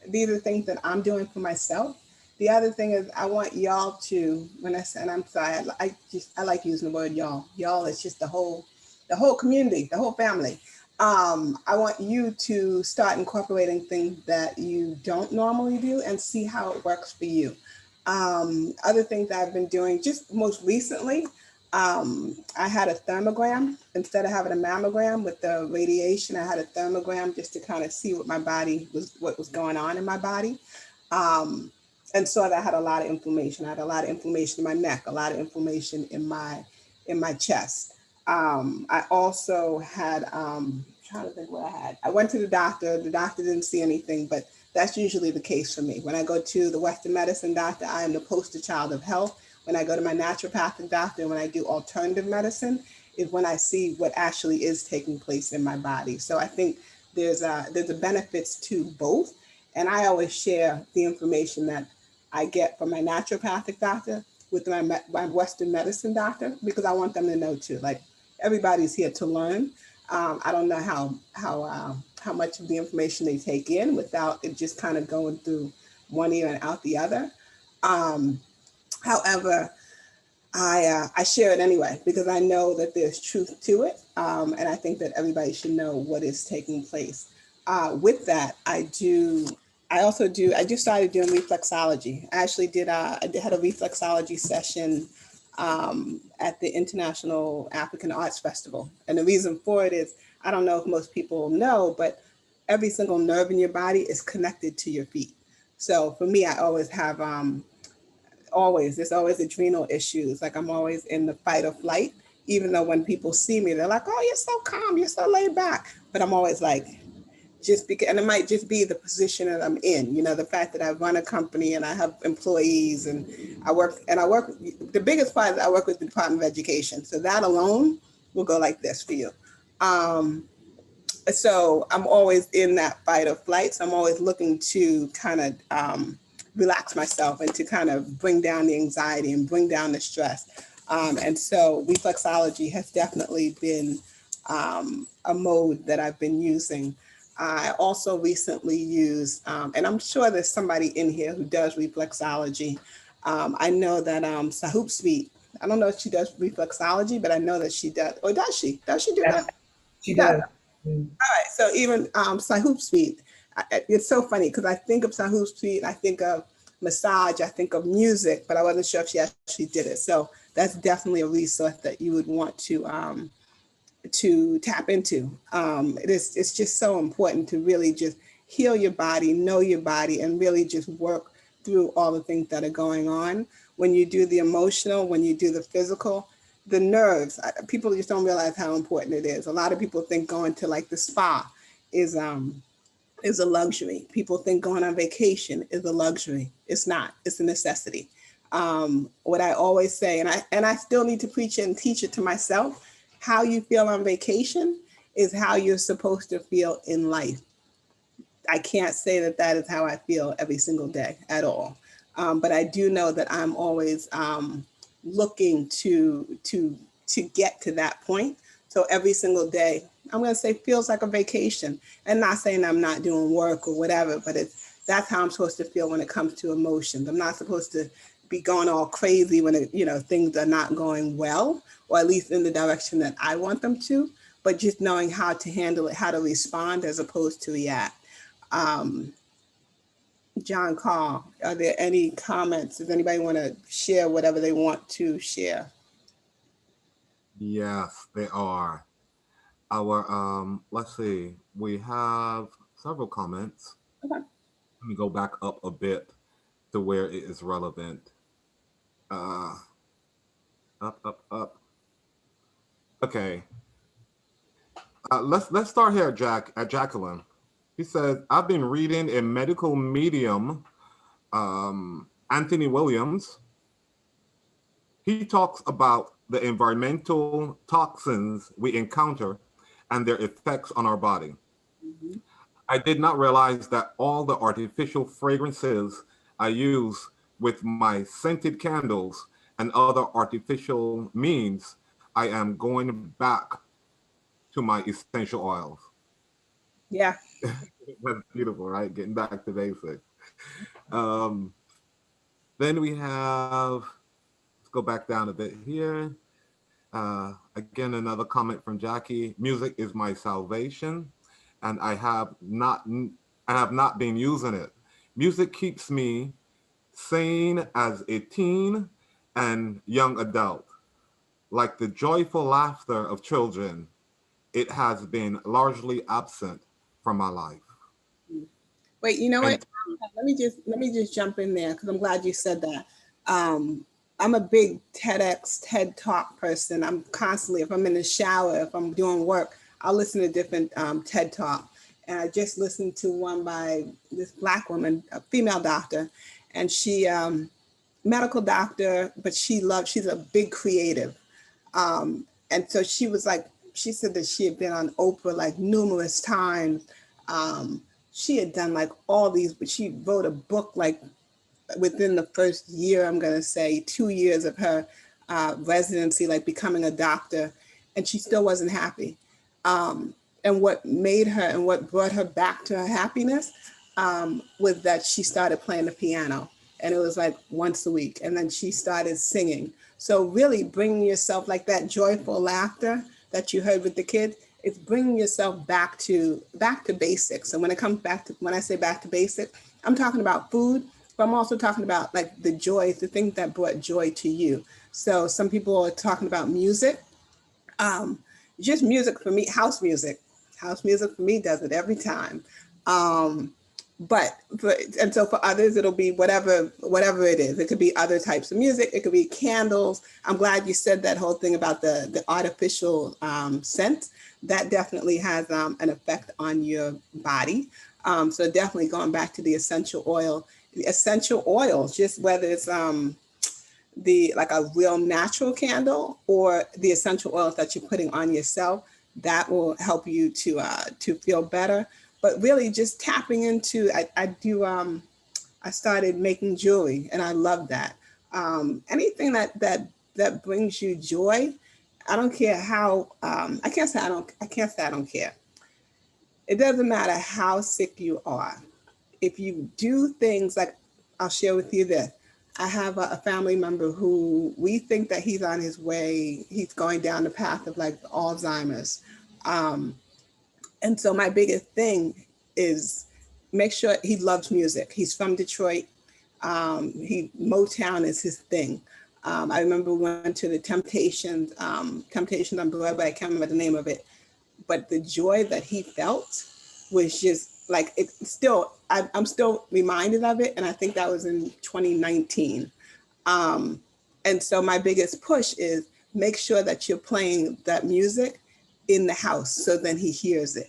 these are things that I'm doing for myself. The other thing is, I want y'all to, when I say, and I'm sorry, I like using the word y'all. Y'all is just the whole community, the whole family. I want you to start incorporating things that you don't normally do and see how it works for you. Other things I've been doing just most recently, I had a thermogram. Instead of having a mammogram with the radiation, I had a thermogram just to kind of see what was going on in my body. and saw that I had a lot of inflammation. I had a lot of inflammation in my neck, a lot of inflammation in my chest. I also had trying to think what I had. I went to the doctor. The doctor didn't see anything, but that's usually the case for me. When I go to the Western medicine doctor, I am the poster child of health. When I go to my naturopathic doctor, and when I do alternative medicine, is when I see what actually is taking place in my body. So I think there's a benefits to both, and I always share the information that I get from my naturopathic doctor with my Western medicine doctor, because I want them to know too. Like, everybody's here to learn. I don't know how much of the information they take in without it just kind of going through one ear and out the other. Um, However, I share it anyway because I know that there's truth to it, and I think that everybody should know what is taking place. With that, I do. I also do. I just started doing reflexology. I actually did. Had a reflexology session at the International African Arts Festival, and the reason for it is I don't know if most people know, but every single nerve in your body is connected to your feet. So for me, I always have there's always adrenal issues. Like, I'm always in the fight or flight, even though when people see me, they're like, oh, you're so calm, you're so laid back. But I'm always like, just because, and it might just be the position that I'm in, the fact that I run a company and I have employees and I work, the biggest part is I work with the Department of Education. So that alone will go like this for you. Um, so I'm always in that fight or flight. So I'm always looking to kind of relax myself and to kind of bring down the anxiety and bring down the stress. And so reflexology has definitely been a mode that I've been using. I also recently used, and I'm sure there's somebody in here who does reflexology. I know that Sahoop Sweet, I don't know if she does reflexology, but I know that she does. Or does she? Does she do Yes, that? she She does. does. Mm. Right. So even Sahoob Speed, it's so funny because I think of Sahoob Speed, I think of massage, I think of music, but I wasn't sure if she actually did it. So that's definitely a resource that you would want to tap into. It's just so important to really just heal your body, know your body, and really just work through all the things that are going on. When you do the emotional, when you do the physical, the nerves, people just don't realize how important it is. A lot of people think going to like the spa is is a luxury. People think going on vacation is a luxury. It's not. It's a necessity. What I always say, and I still need to preach it and teach it to myself, how you feel on vacation is how you're supposed to feel in life. I can't say that that is how I feel every single day at all. But I do know that I'm always looking to get to that point. So every single day, I'm going to say feels like a vacation, and not saying I'm not doing work or whatever, but that's how I'm supposed to feel when it comes to emotions. I'm not supposed to be going all crazy when things are not going well, or at least in the direction that I want them to. But just knowing how to handle it, how to respond as opposed to react. Um, John Carl, are there any comments? Does anybody want to share whatever they want to share? Yes, they are. Our let's see, we have several comments. Okay. Let me go back up a bit to where it is relevant. Uh, up. Okay. Let's start here, at Jacqueline. He says, I've been reading a medical medium, Anthony Williams. He talks about the environmental toxins we encounter and their effects on our body. Mhm. I did not realize that all the artificial fragrances I use with my scented candles and other artificial means, I am going back to my essential oils. Yeah. That's beautiful, right? Getting back to basics. Um, then we have, let's go back down a bit here. Again, another comment from Jackie. Music is my salvation, and I have not been using it. Music keeps me sane as a teen and young adult. Like the joyful laughter of children, it has been largely absent from my life. Wait, you know And what? Let me just jump in there because I'm glad you said that. I'm a big TEDx, TED Talk person. I'm constantly, if I'm in the shower, if I'm doing work, I'll listen to different TED Talk. And I just listened to one by this Black woman, a female doctor, and she medical doctor, but she's a big creative. And so she was like, she said that she had been on Oprah like numerous times. She had done like all these, but she wrote a book like within the first year, I'm going to say 2 years of her residency, like becoming a doctor, and she still wasn't happy. And what made her and what brought her back to her happiness was that she started playing the piano, and it was like once a week. And then she started singing. So really bringing yourself like that joyful laughter that you heard with the kids, it's bringing yourself back to basics. And when it comes back to, when I say back to basics, I'm talking about food, but I'm also talking about like the joy, the things that brought joy to you. So some people are talking about music. Just music for me, house music. House music for me does it every time. Um, and so for others, it'll be whatever it is. It could be other types of music. It could be candles. I'm glad you said that whole thing about the artificial scent. That definitely has an effect on your body. So definitely going back to the essential oils, just whether it's the like a real natural candle or the essential oils that you're putting on yourself, that will help you to feel better. But really just tapping into, I started making jewelry and I love that. Anything that brings you joy, I don't care how, I can't say I don't care. It doesn't matter how sick you are. If you do things like, I'll share with you this. I have a family member who we think that he's on his way, he's going down the path of like Alzheimer's. Um, and so my biggest thing is make sure he loves music. He's from Detroit. Motown is his thing. I remember we went to the Temptations on Broadway. I can't remember the name of it, but the joy that he felt was just like, I'm still reminded of it. And I think that was in 2019. And so my biggest push is make sure that you're playing that music in the house so then he hears it.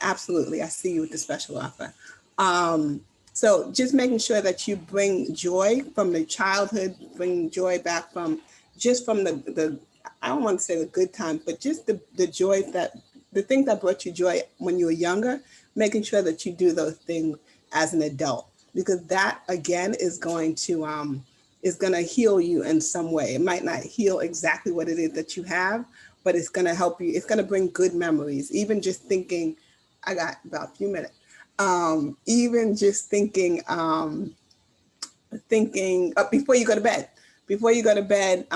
Absolutely. I see you with the special offer. So just making sure that you bring joy from the childhood, bring joy back from the I don't want to say the good times, but just the joy the things that brought you joy when you were younger, making sure that you do those things as an adult, because that again is going to heal you in some way. It might not heal exactly what it is that you have, but it's going to help you. It's going to bring good memories. Even just thinking, I got about a few minutes. Even just thinking before you go to bed. Before you go to bed,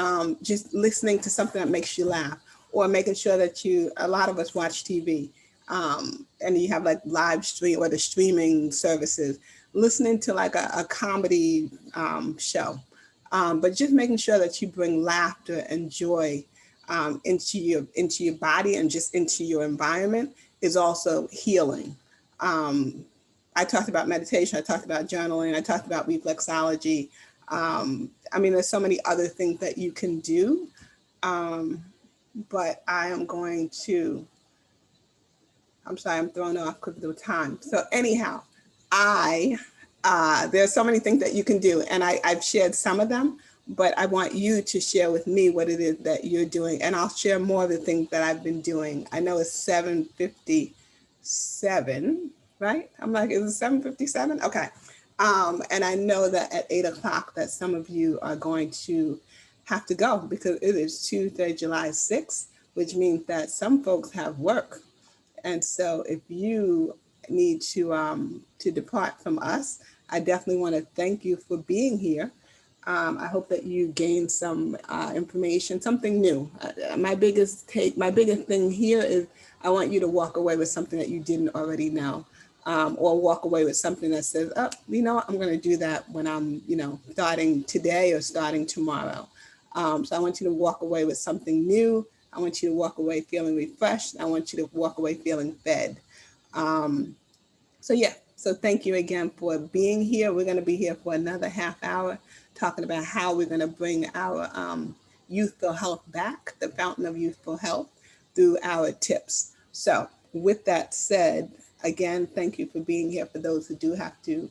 just listening to something that makes you laugh, or making sure that a lot of us watch TV, and you have like live stream or the streaming services, listening to like a comedy show. But just making sure that you bring laughter and joy into your body and just into your environment is also healing. I talked about meditation, I talked about journaling, I talked about reflexology. I mean, there's so many other things that you can do, but I'm sorry, I'm thrown off because of the time. So anyhow, there's so many things that you can do, and I've shared some of them, but I want you to share with me what it is that you're doing, and I'll share more of the things that I've been doing. I know it's 7:57, right? I'm like, is it 7:57? Okay. And I know that at 8 o'clock that some of you are going to have to go because it is Tuesday, July 6th, which means that some folks have work. And so if you need to depart from us, I definitely want to thank you for being here. I hope that you gain some information, something new. My biggest thing here is I want you to walk away with something that you didn't already know, or walk away with something that says, oh, you know what, I'm going to do that when I'm, starting today or starting tomorrow. So I want you to walk away with something new. I want you to walk away feeling refreshed. I want you to walk away feeling fed. So yeah, So thank you again for being here. We're going to be here for another half hour talking about how we're going to bring our youthful health back, the fountain of youthful health, through our tips. So with that said, again, thank you for being here for those who do have to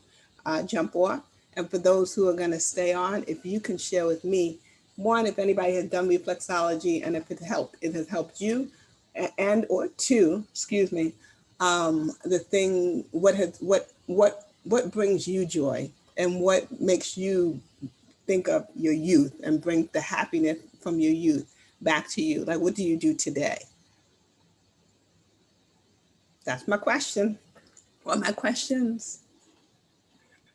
jump off. And for those who are going to stay on, if you can share with me, one, if anybody has done reflexology and if it has helped you, and or two, excuse me, the thing, what brings you joy and what makes you think of your youth and bring the happiness from your youth back to you? Like, what do you do today? That's my question. Or my questions.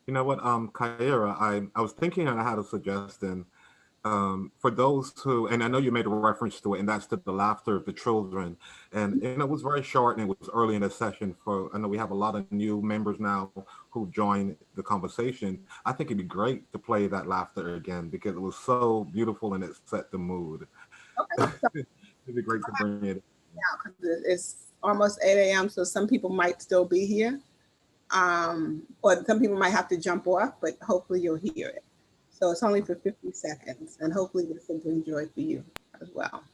You know what, Kyira, I was thinking and I had a suggestion. For those who, and I know you made a reference to it, and that's to the laughter of the children. And it was very short and it was early in the session. For I know we have a lot of new members now who joined the conversation. I think it'd be great to play that laughter again because it was so beautiful and it set the mood. Okay, so It'd be great to bring it. now, 'cause it's almost 8 a.m., so some people might still be here. Or some people might have to jump off, but hopefully you'll hear it. So it's only for 50 seconds, and hopefully this will bring joy for you as well.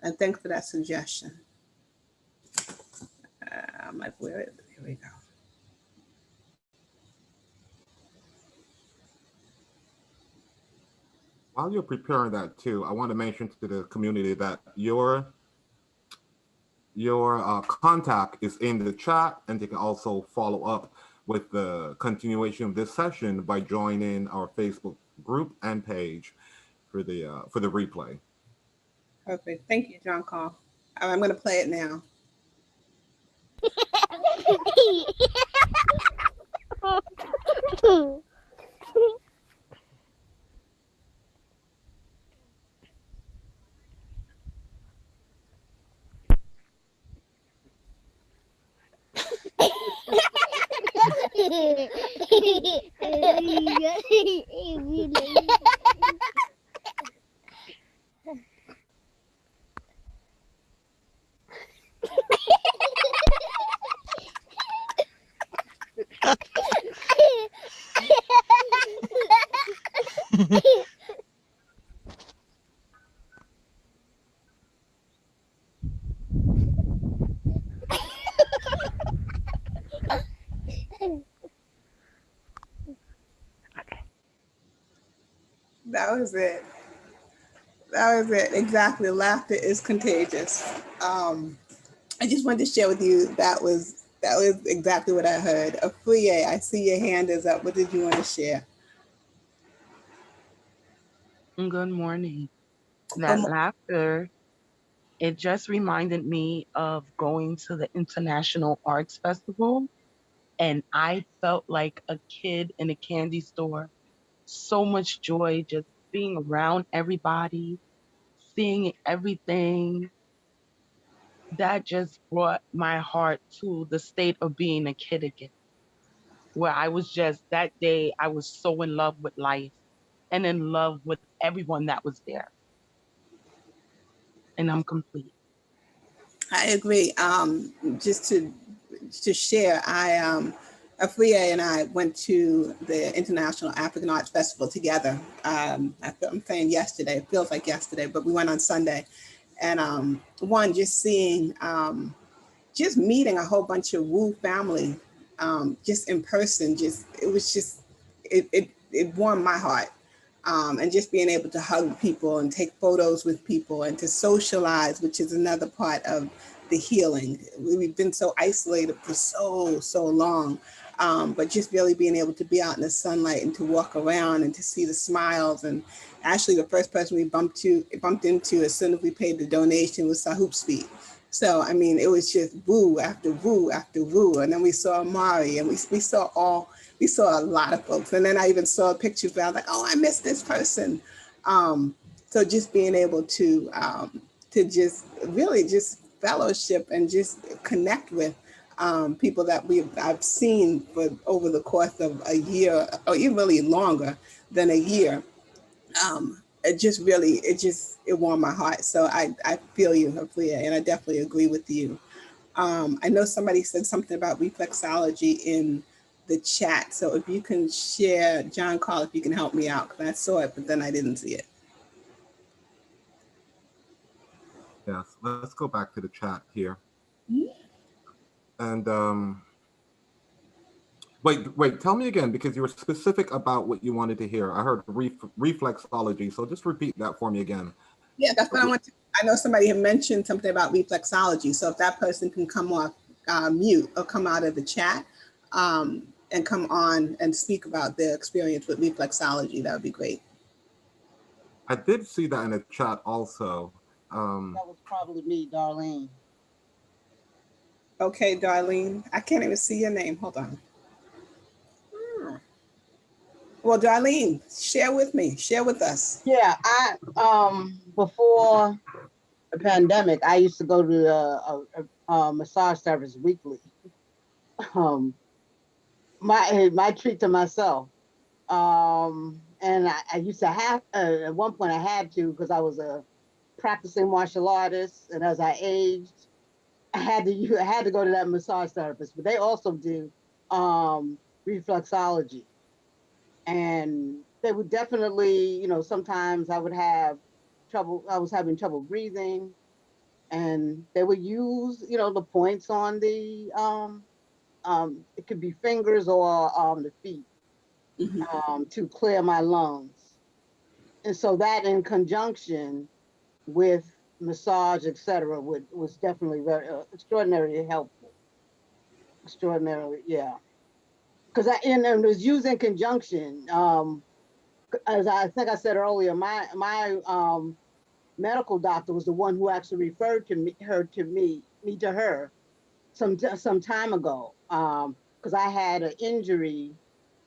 And thanks for that suggestion. I'm like, where is it? Here we go. While you're preparing that too, I want to mention to the community that your contact is in the chat, and they can also follow up with the continuation of this session by joining our Facebook group and page for the replay. Perfect. Thank you, John Call. I'm going to play it now. That was it. That was it. Exactly. Laughter is contagious. I just wanted to share with you that was exactly what I heard. Afuye, I see your hand is up. What did you want to share? Good morning. That laughter, it just reminded me of going to the International Arts Festival, and I felt like a kid in a candy store. So much joy just being around everybody, seeing everything. That just brought my heart to the state of being a kid again, where I was just, that day, I was so in love with life and in love with everyone that was there. And I'm complete. I agree. Just to share, Afuye and I went to the International African Arts Festival together. I'm saying yesterday, it feels like yesterday, but we went on Sunday. And just seeing, just meeting a whole bunch of Wu family, just in person, it warmed my heart. And just being able to hug people and take photos with people and to socialize, which is another part of the healing. We've been so isolated for so long, but just really being able to be out in the sunlight and to walk around and to see the smiles. And actually the first person we bumped into as soon as we paid the donation was Sahoops Speed. So, I mean, it was just woo after woo after woo. And then we saw Amari, and we saw a lot of folks. And then I even saw pictures where I was like, oh, I missed this person. So just being able to just really just fellowship and just connect with people that I've seen for over the course of a year, or even really longer than a year. It warmed my heart. So I feel you, Haflia, and I definitely agree with you. I know somebody said something about reflexology in the chat. So if you can share, John Carl, if you can help me out, because I saw it, but then I didn't see it. Yes, let's go back to the chat here. And wait, tell me again, because you were specific about what you wanted to hear. I heard reflexology, so just repeat that for me again. Yeah, that's what I want to. I know somebody had mentioned something about reflexology. So if that person can come off mute or come out of the chat and come on and speak about their experience with reflexology, that would be great. I did see that in the chat also. That was probably me, Darlene. Okay, Darlene. I can't even see your name. Hold on. Well, Darlene, share with me. Share with us. Yeah, I before the pandemic, I used to go to a massage service weekly. My treat to myself. And I used to have at one point I had to because I was a practicing martial artist, and as I aged, I had to go to that massage therapist. But they also do reflexology, and they would definitely, sometimes I would have trouble. I was having trouble breathing, and they would use, the points on the it could be fingers or the feet to clear my lungs. And so that in conjunction with massage, etc., was definitely very extraordinarily helpful. Extraordinarily, yeah. Because and it was used in conjunction. As I think I said earlier, my medical doctor was the one who actually referred me to her some time ago. Because I had an injury.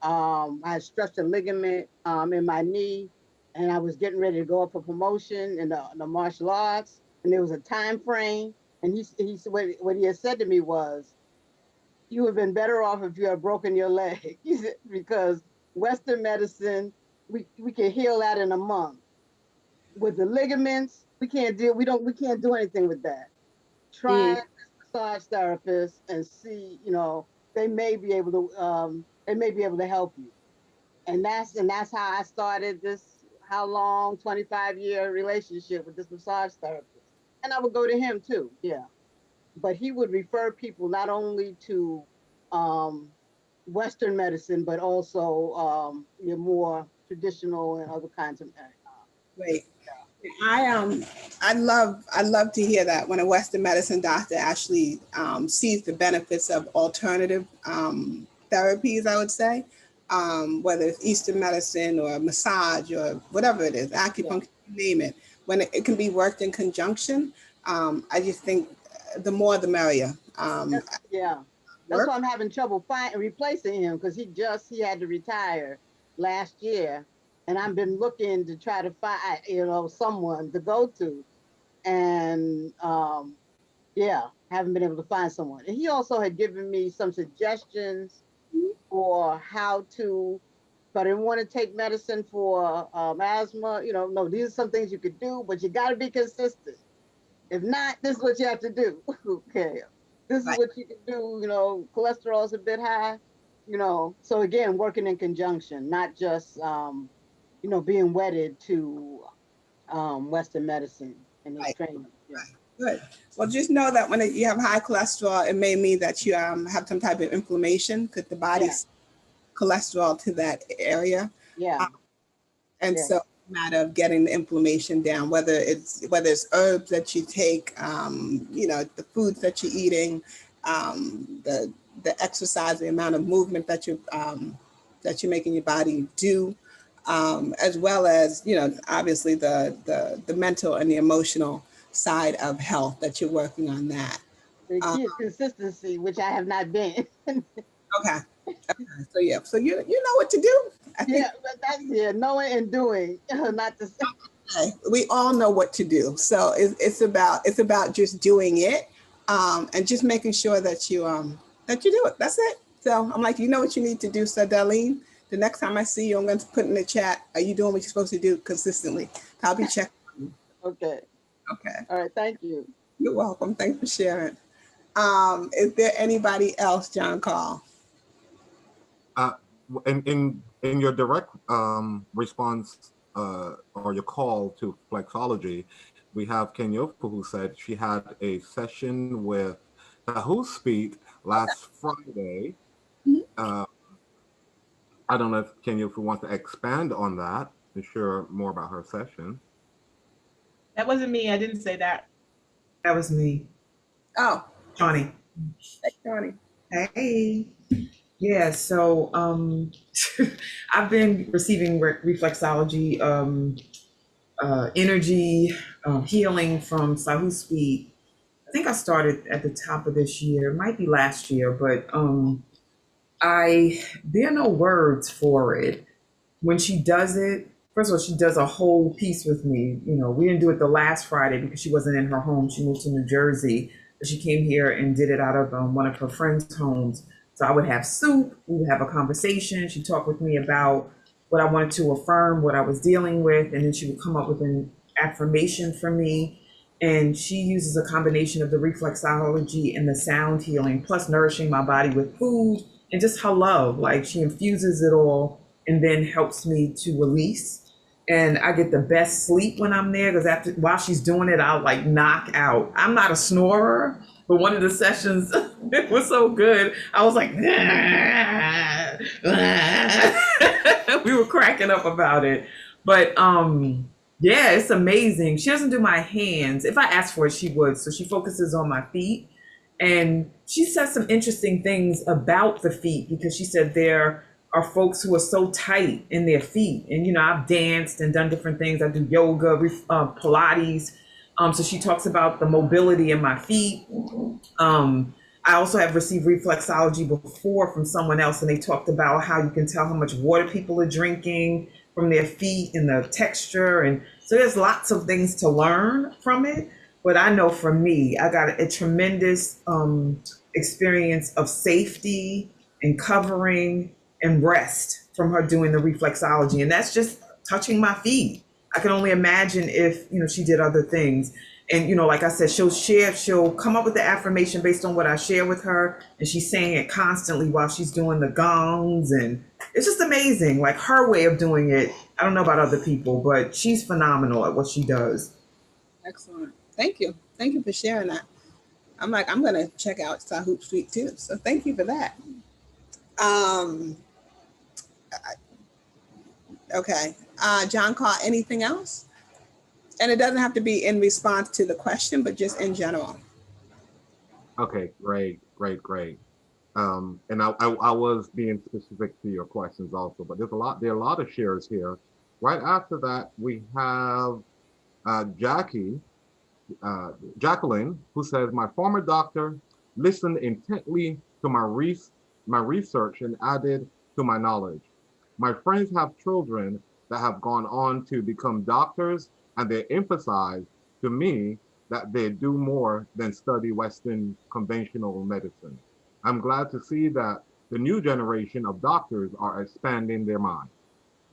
I had stretched a ligament in my knee, and I was getting ready to go up for promotion in the martial arts, and there was a time frame. And he what he had said to me was, "You have been better off if you had broken your leg," he said, because Western medicine, we can heal that in a month. With the ligaments, we can't do anything with that. Try a massage therapist and see, they may be able to help you. And that's how I started this, how long, 25-year relationship with this massage therapist. And I would go to him too, yeah. But he would refer people not only to um, Western medicine, but also your more traditional and other kinds of. Great. I love to hear that when a Western medicine doctor actually sees the benefits of alternative therapies, I would say, whether it's Eastern medicine or massage or whatever it is, acupuncture, you name it, when it can be worked in conjunction. I just think the more the merrier. Yeah, that's why I'm having trouble replacing him, because he had to retire last year, and I've been looking to try to find someone to go to, and yeah, haven't been able to find someone. And he also had given me some suggestions for how to, but I didn't want to take medicine for asthma. No, these are some things you could do, but you got to be consistent. If not, this is what you have to do. Okay. This is what you can do. Cholesterol is a bit high, So again, working in conjunction, not just, being wedded to Western medicine and his training. Yeah. Good. Well, just know that when you have high cholesterol, it may mean that you have some type of inflammation because the body's cholesterol to that area. Yeah. And so it's a matter of getting the inflammation down, whether it's herbs that you take, the foods that you're eating, the exercise, the amount of movement that you're making your body do, as well as obviously the mental and the emotional side of health that you're working on that. The key is consistency, which I have not been. Okay. So yeah, so you know what to do. I think, knowing and doing, not the same. Okay. We all know what to do. So it's about just doing it, and just making sure that you do it. That's it. So I'm like, you know what you need to do. So Darlene, the next time I see you, I'm going to put in the chat, are you doing what you're supposed to do consistently? I'll be checking. Okay. Okay. All right. Thank you. You're welcome. Thanks for sharing. Is there anybody else, John Carl? In your direct response or your call to Flexology, we have Kenyofu who said she had a session with Tahu Speak last Friday. I don't know if Kenyofu wants to expand on that and share more about her session. That wasn't me. I didn't say that. That was me. Oh, Shawnee. hey, Shawnee. Hey. Yeah, so I've been receiving reflexology energy healing from Sahu Speed. I think I started at the top of this year, it might be last year, but there are no words for it. When she does it, first of all, she does a whole piece with me. You know, we didn't do it the last Friday because she wasn't in her home. She moved to New Jersey, but she came here and did it out of one of her friends' homes. So I would have soup, we would have a conversation. She'd talk with me about what I wanted to affirm, what I was dealing with, and then she would come up with an affirmation for me. And she uses a combination of the reflexology and the sound healing, plus nourishing my body with food and just her love. Like she infuses it all and then helps me to release. And I get the best sleep when I'm there because while she's doing it, I'll like knock out. I'm not a snorer, but one of the sessions it was so good. I was like, we were cracking up about it. But yeah, it's amazing. She doesn't do my hands. If I asked for it, she would. So she focuses on my feet. And she says some interesting things about the feet because she said there are folks who are so tight in their feet. And, you know, I've danced and done different things. I do yoga, Pilates. So she talks about the mobility in my feet. I also have received reflexology before from someone else, and they talked about how you can tell how much water people are drinking from their feet and the texture. And so there's lots of things to learn from it. But I know for me, I got a tremendous experience of safety and covering and rest from her doing the reflexology. And that's just touching my feet. I can only imagine if, you know, she did other things. And, you know, like I said, she'll come up with the affirmation based on what I share with her. And she's saying it constantly while she's doing the gongs. And it's just amazing. Like her way of doing it. I don't know about other people, but she's phenomenal at what she does. Excellent. Thank you. Thank you for sharing that. I'm going to check out Sahut Street too. So thank you for that. Okay. John Carl, anything else? And it doesn't have to be in response to the question, but just in general. Okay, great. And I was being specific to your questions also, but there are a lot of shares here. Right after that, we have Jacqueline, who says, my former doctor listened intently to my research and added to my knowledge. My friends have children that have gone on to become doctors, and they emphasize to me that they do more than study Western conventional medicine. I'm glad to see that the new generation of doctors are expanding their mind.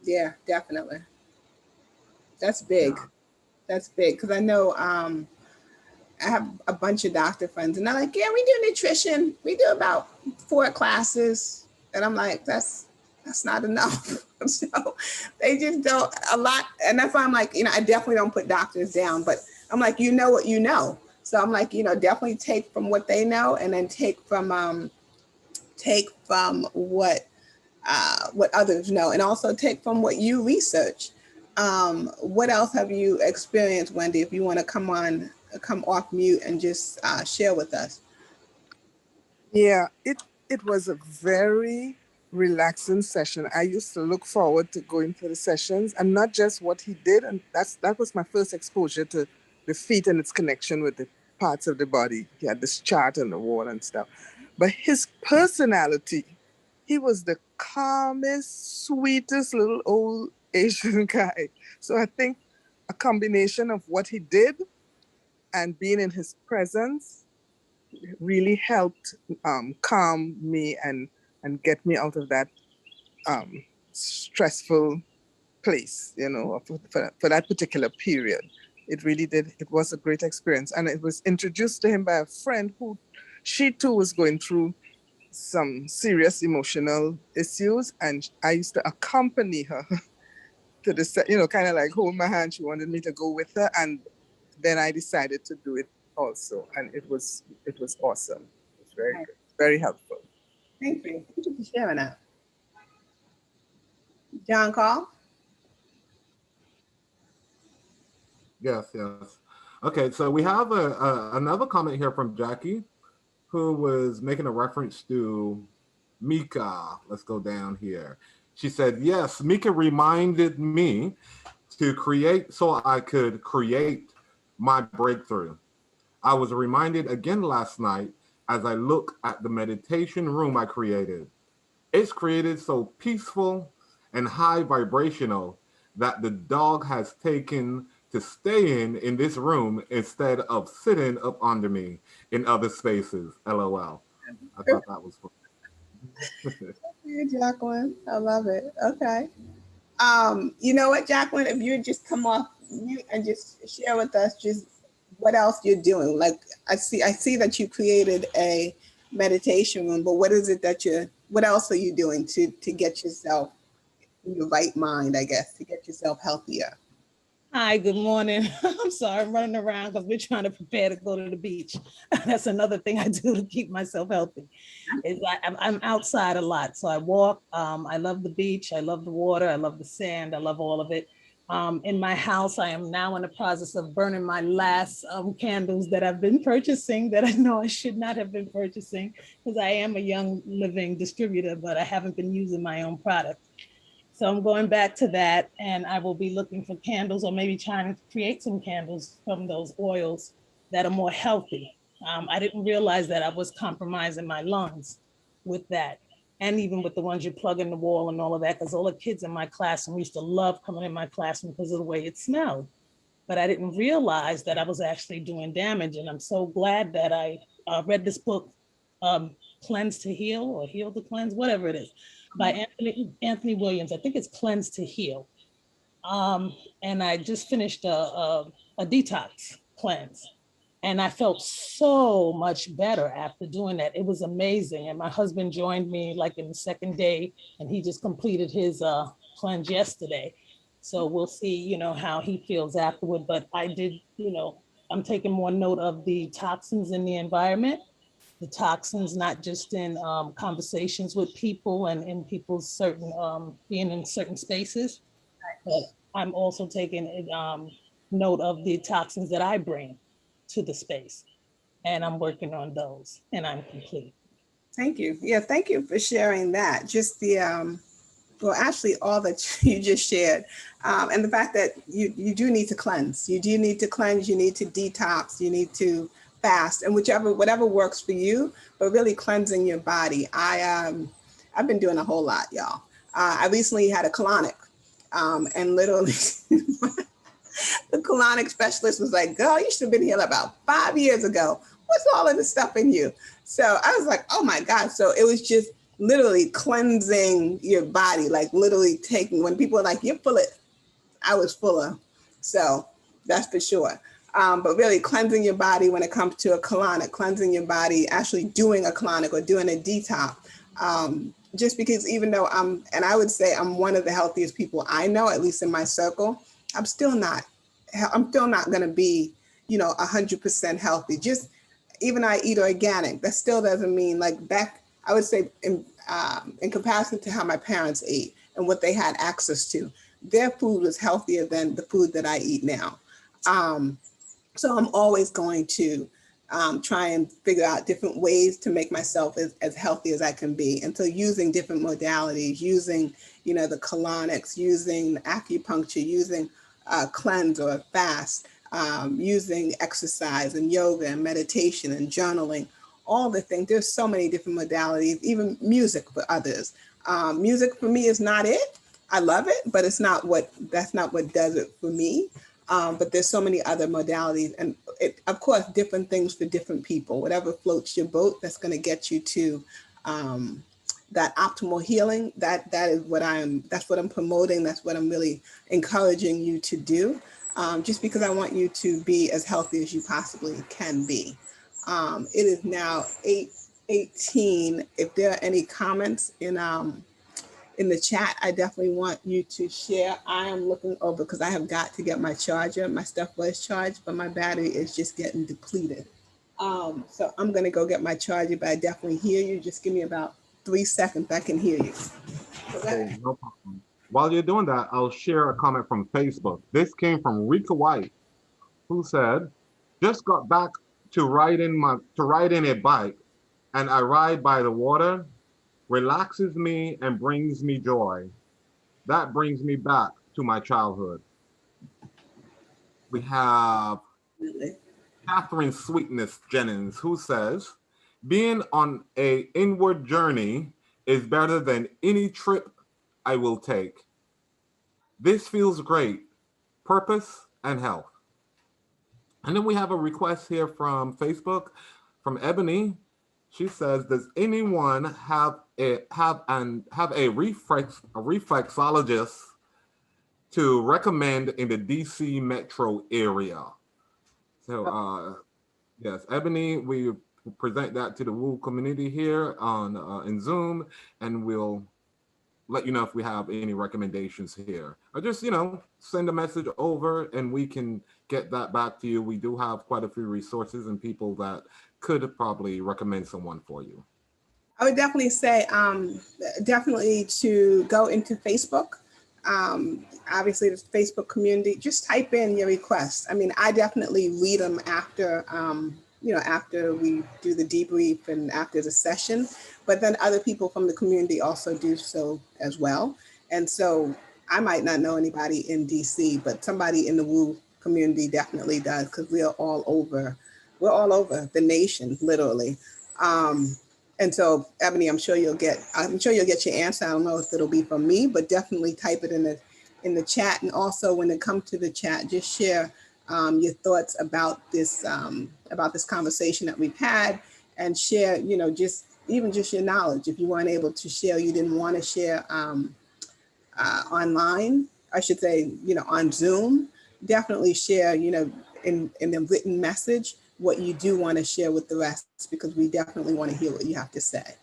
Yeah, definitely. That's big. Yeah. That's big because I know I have a bunch of doctor friends and they're like, yeah, we do nutrition. We do about 4 classes. And I'm like, that's not enough. So they just don't a lot. And that's why I'm like, you know, I definitely don't put doctors down, but I'm like, you know what you know. So I'm like, you know, definitely take from what they know and then take from what others know and also take from what you research. What else have you experienced, Wendy, if you want to come off mute and just share with us? Yeah, it was a very relaxing session. I used to look forward to going to the sessions and not just what he did. And that was my first exposure to the feet and its connection with the parts of the body. He had this chart on the wall and stuff. But his personality, he was the calmest, sweetest little old Asian guy. So I think a combination of what he did and being in his presence really helped calm me and get me out of that stressful place, you know, for that particular period. It really did. It was a great experience. And it was introduced to him by a friend who she too was going through some serious emotional issues, and I used to accompany her to the set, kind of like hold my hand. She wanted me to go with her, and then I decided to do it also, and it was awesome. It was very good, very helpful. Thank you. Thank you for sharing that. John Call? Yes, yes. Okay, so we have another comment here from Jackie, who was making a reference to Mika. Let's go down here. She said, yes, Mika reminded me to create so I could create my breakthrough. I was reminded again last night as I look at the meditation room I created. It's created so peaceful and high vibrational that the dog has taken to stay in this room instead of sitting up under me in other spaces. LOL. I thought that was fun. Hey, Jacqueline. I love it. Okay. You know what, Jacqueline, if you would just come off mute and just share with us just what else you're doing. Like I see that you created a meditation room, but what is it that what else are you doing to get yourself in your right mind, I guess, to get yourself healthier? Hi, good morning. I'm sorry, I'm running around because we're trying to prepare to go to the beach. That's another thing I do to keep myself healthy. Is I'm outside a lot, so I walk. I love the beach. I love the water. I love the sand. I love all of it. In my house, I am now in the process of burning my last candles that I've been purchasing that I know I should not have been purchasing because I am a Young Living distributor, but I haven't been using my own product. So I'm going back to that, and I will be looking for candles or maybe trying to create some candles from those oils that are more healthy. I didn't realize that I was compromising my lungs with that. And even with the ones you plug in the wall and all of that, because all the kids in my classroom used to love coming in my classroom because of the way it smelled. But I didn't realize that I was actually doing damage. And I'm so glad that I read this book, Cleanse to Heal or Heal to Cleanse, whatever it is, by Anthony Williams. I think it's Cleanse to Heal. And I just finished a detox cleanse. And I felt so much better after doing that. It was amazing. And my husband joined me like in the second day, and he just completed his cleanse yesterday. So we'll see, how he feels afterward. But I did, I'm taking more note of the toxins in the environment, the toxins, not just in conversations with people and in people's certain, being in certain spaces, but I'm also taking note of the toxins that I bring to the space. And I'm working on those, and I'm complete. Thank you. Yeah, thank you for sharing that. Just well, actually, all that you just shared, and the fact that you do need to cleanse. You do need to cleanse. You need to detox. You need to fast, and whatever works for you. But really cleansing your body. I've been doing a whole lot, y'all. I recently had a colonic, and literally. The colonic specialist was like, girl, you should have been here about 5 years ago. What's all of this stuff in you? So I was like, oh my God. So it was just literally cleansing your body, like literally taking, when people are like, you're full of, I was full of. So that's for sure. But really cleansing your body when it comes to a colonic, cleansing your body, actually doing a colonic or doing a detox. Just because even though I would say I'm one of the healthiest people I know, at least in my circle, I'm still not going to be, 100% healthy. Just even I eat organic, that still doesn't mean I would say in comparison to how my parents ate and what they had access to, their food was healthier than the food that I eat now. So I'm always going to try and figure out different ways to make myself as healthy as I can be. And so using different modalities, using, the colonics, using acupuncture, using cleanse or fast, using exercise and yoga and meditation and journaling, all the things. There's so many different modalities, even music for others. Music for me is not it. I love it, but that's not what does it for me. But there's so many other modalities, and of course, different things for different people. Whatever floats your boat, that's going to get you to that optimal healing. That's what I'm promoting. That's what I'm really encouraging you to do. Just because I want you to be as healthy as you possibly can be. It is now 8:18. If there are any comments in the chat, I definitely want you to share. I am looking over because I have got to get my charger. My stuff was charged, but my battery is just getting depleted. So I'm gonna go get my charger, but I definitely hear you. Just give me about 3 seconds. I can hear you. Oh, no problem. While you're doing that, I'll share a comment from Facebook. This came from Rika White, who said, "Just got back to riding a bike, and I ride by the water, relaxes me and brings me joy. That brings me back to my childhood." We have Catherine Sweetness Jennings, who says, "Being on a inward journey is better than any trip I will take. This feels great. Purpose and health." And then we have a request here from Facebook from Ebony. She says, "Does anyone have a reflexologist to recommend in the DC metro area?" So yes, Ebony, we present that to the Woo community here on in Zoom, and we'll let you know if we have any recommendations here. Or just, send a message over and we can get that back to you. We do have quite a few resources and people that could probably recommend someone for you. I would definitely say, definitely to go into Facebook. Obviously, the Facebook community. Just type in your requests. I mean, I definitely read them after, after we do the debrief and after the session. But then other people from the community also do so as well. And so I might not know anybody in DC, but somebody in the Woo community definitely does, because we are all over. We're all over the nation, literally. And so, Ebony, I'm sure you'll get your answer. I don't know if it'll be from me, but definitely type it in the chat. And also, when it comes to the chat, just share your thoughts about this conversation that we've had, and share, just your knowledge. If you weren't able to share, you didn't want to share online, I should say, on Zoom, definitely share, in a written message, what you do want to share with the rest, because we definitely want to hear what you have to say.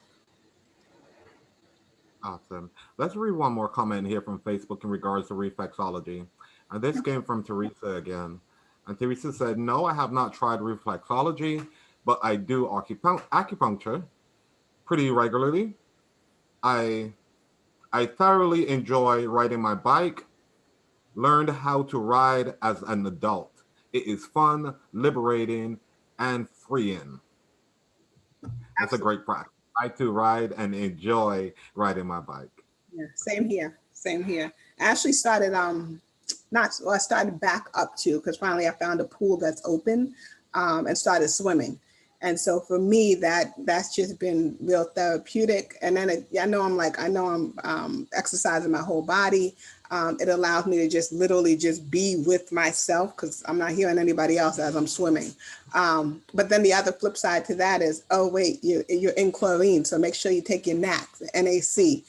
Awesome. Let's read one more comment here from Facebook in regards to reflexology. And this came from Teresa again. And Teresa said, "No, I have not tried reflexology, but I do acupuncture pretty regularly. I I thoroughly enjoy riding my bike, learned how to ride as an adult. It is fun, liberating, and freeing." That's a great practice. I to ride and enjoy riding my bike. Yeah, same here. Same here. I actually started I started back up too, because finally I found a pool that's open, and started swimming. And so for me, that's just been real therapeutic. And then I know I'm exercising my whole body. It allows me to just literally just be with myself, because I'm not hearing anybody else as I'm swimming. But then the other flip side to that is, oh wait, you're in chlorine, so make sure you take your NAC, the NAC,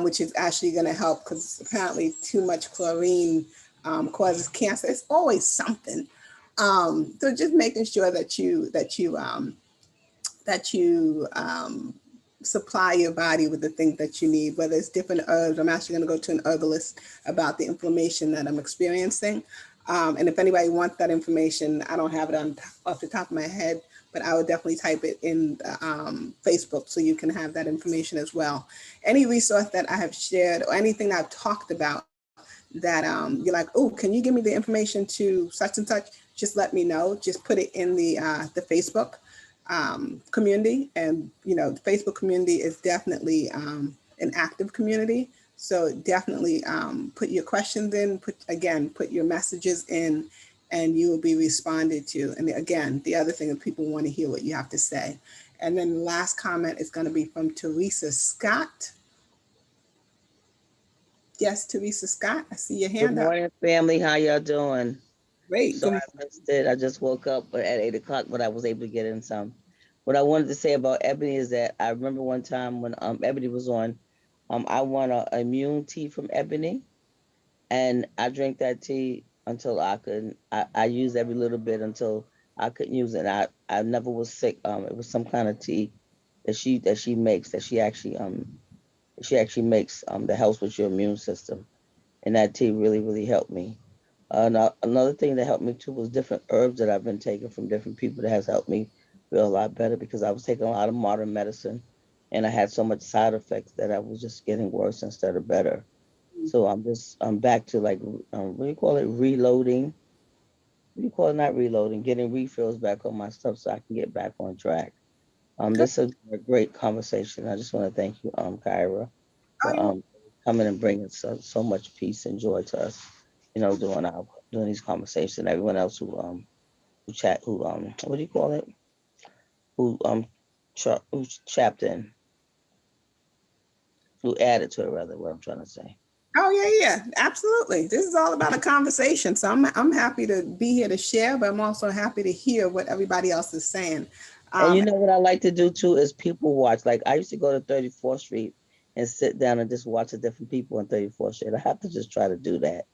which is actually going to help, because apparently too much chlorine causes cancer. It's always something. So just making sure that you supply your body with the things that you need, whether it's different herbs. I'm actually going to go to an herbalist about the inflammation that I'm experiencing. And if anybody wants that information, I don't have it off the top of my head, but I would definitely type it in Facebook so you can have that information as well. Any resource that I have shared or anything that I've talked about that you're like, oh, can you give me the information to such and such? Just let me know. Just put it in the Facebook community. And, the Facebook community is definitely an active community. So definitely put your questions in, put your messages in, and you will be responded to. And again, the other thing is people want to hear what you have to say. And then the last comment is going to be from Teresa Scott. Yes, Teresa Scott, I see your hand Good morning, up. family. How y'all doing? Great. So I missed it. I just woke up at 8 o'clock, but I was able to get in some. What I wanted to say about Ebony is that I remember one time when Ebony was on, I won an immune tea from Ebony, and I drank that tea until I use every little bit until I couldn't use it. I never was sick. It was some kind of tea that she makes that she actually makes that helps with your immune system, and that tea really helped me. Now, another thing that helped me too was different herbs that I've been taking from different people that has helped me feel a lot better because I was taking a lot of modern medicine and I had so much side effects that I was just getting worse instead of better. So I'm back to like what do you call it? Reloading. What do you call it? Not reloading, getting refills back on my stuff so I can get back on track. Good. This is a great conversation. I just want to thank you, Kyra, Oh, for coming and bringing so much peace and joy to us. Doing these conversations. Everyone else who chat what do you call it? Who chapped in, who added to it rather. What I'm trying to say. Oh yeah, absolutely. This is all about a conversation. So I'm happy to be here to share, but I'm also happy to hear what everybody else is saying. And you know what I like to do too is people watch. Like I used to go to 34th Street and sit down and just watch the different people on 34th Street. I have to just try to do that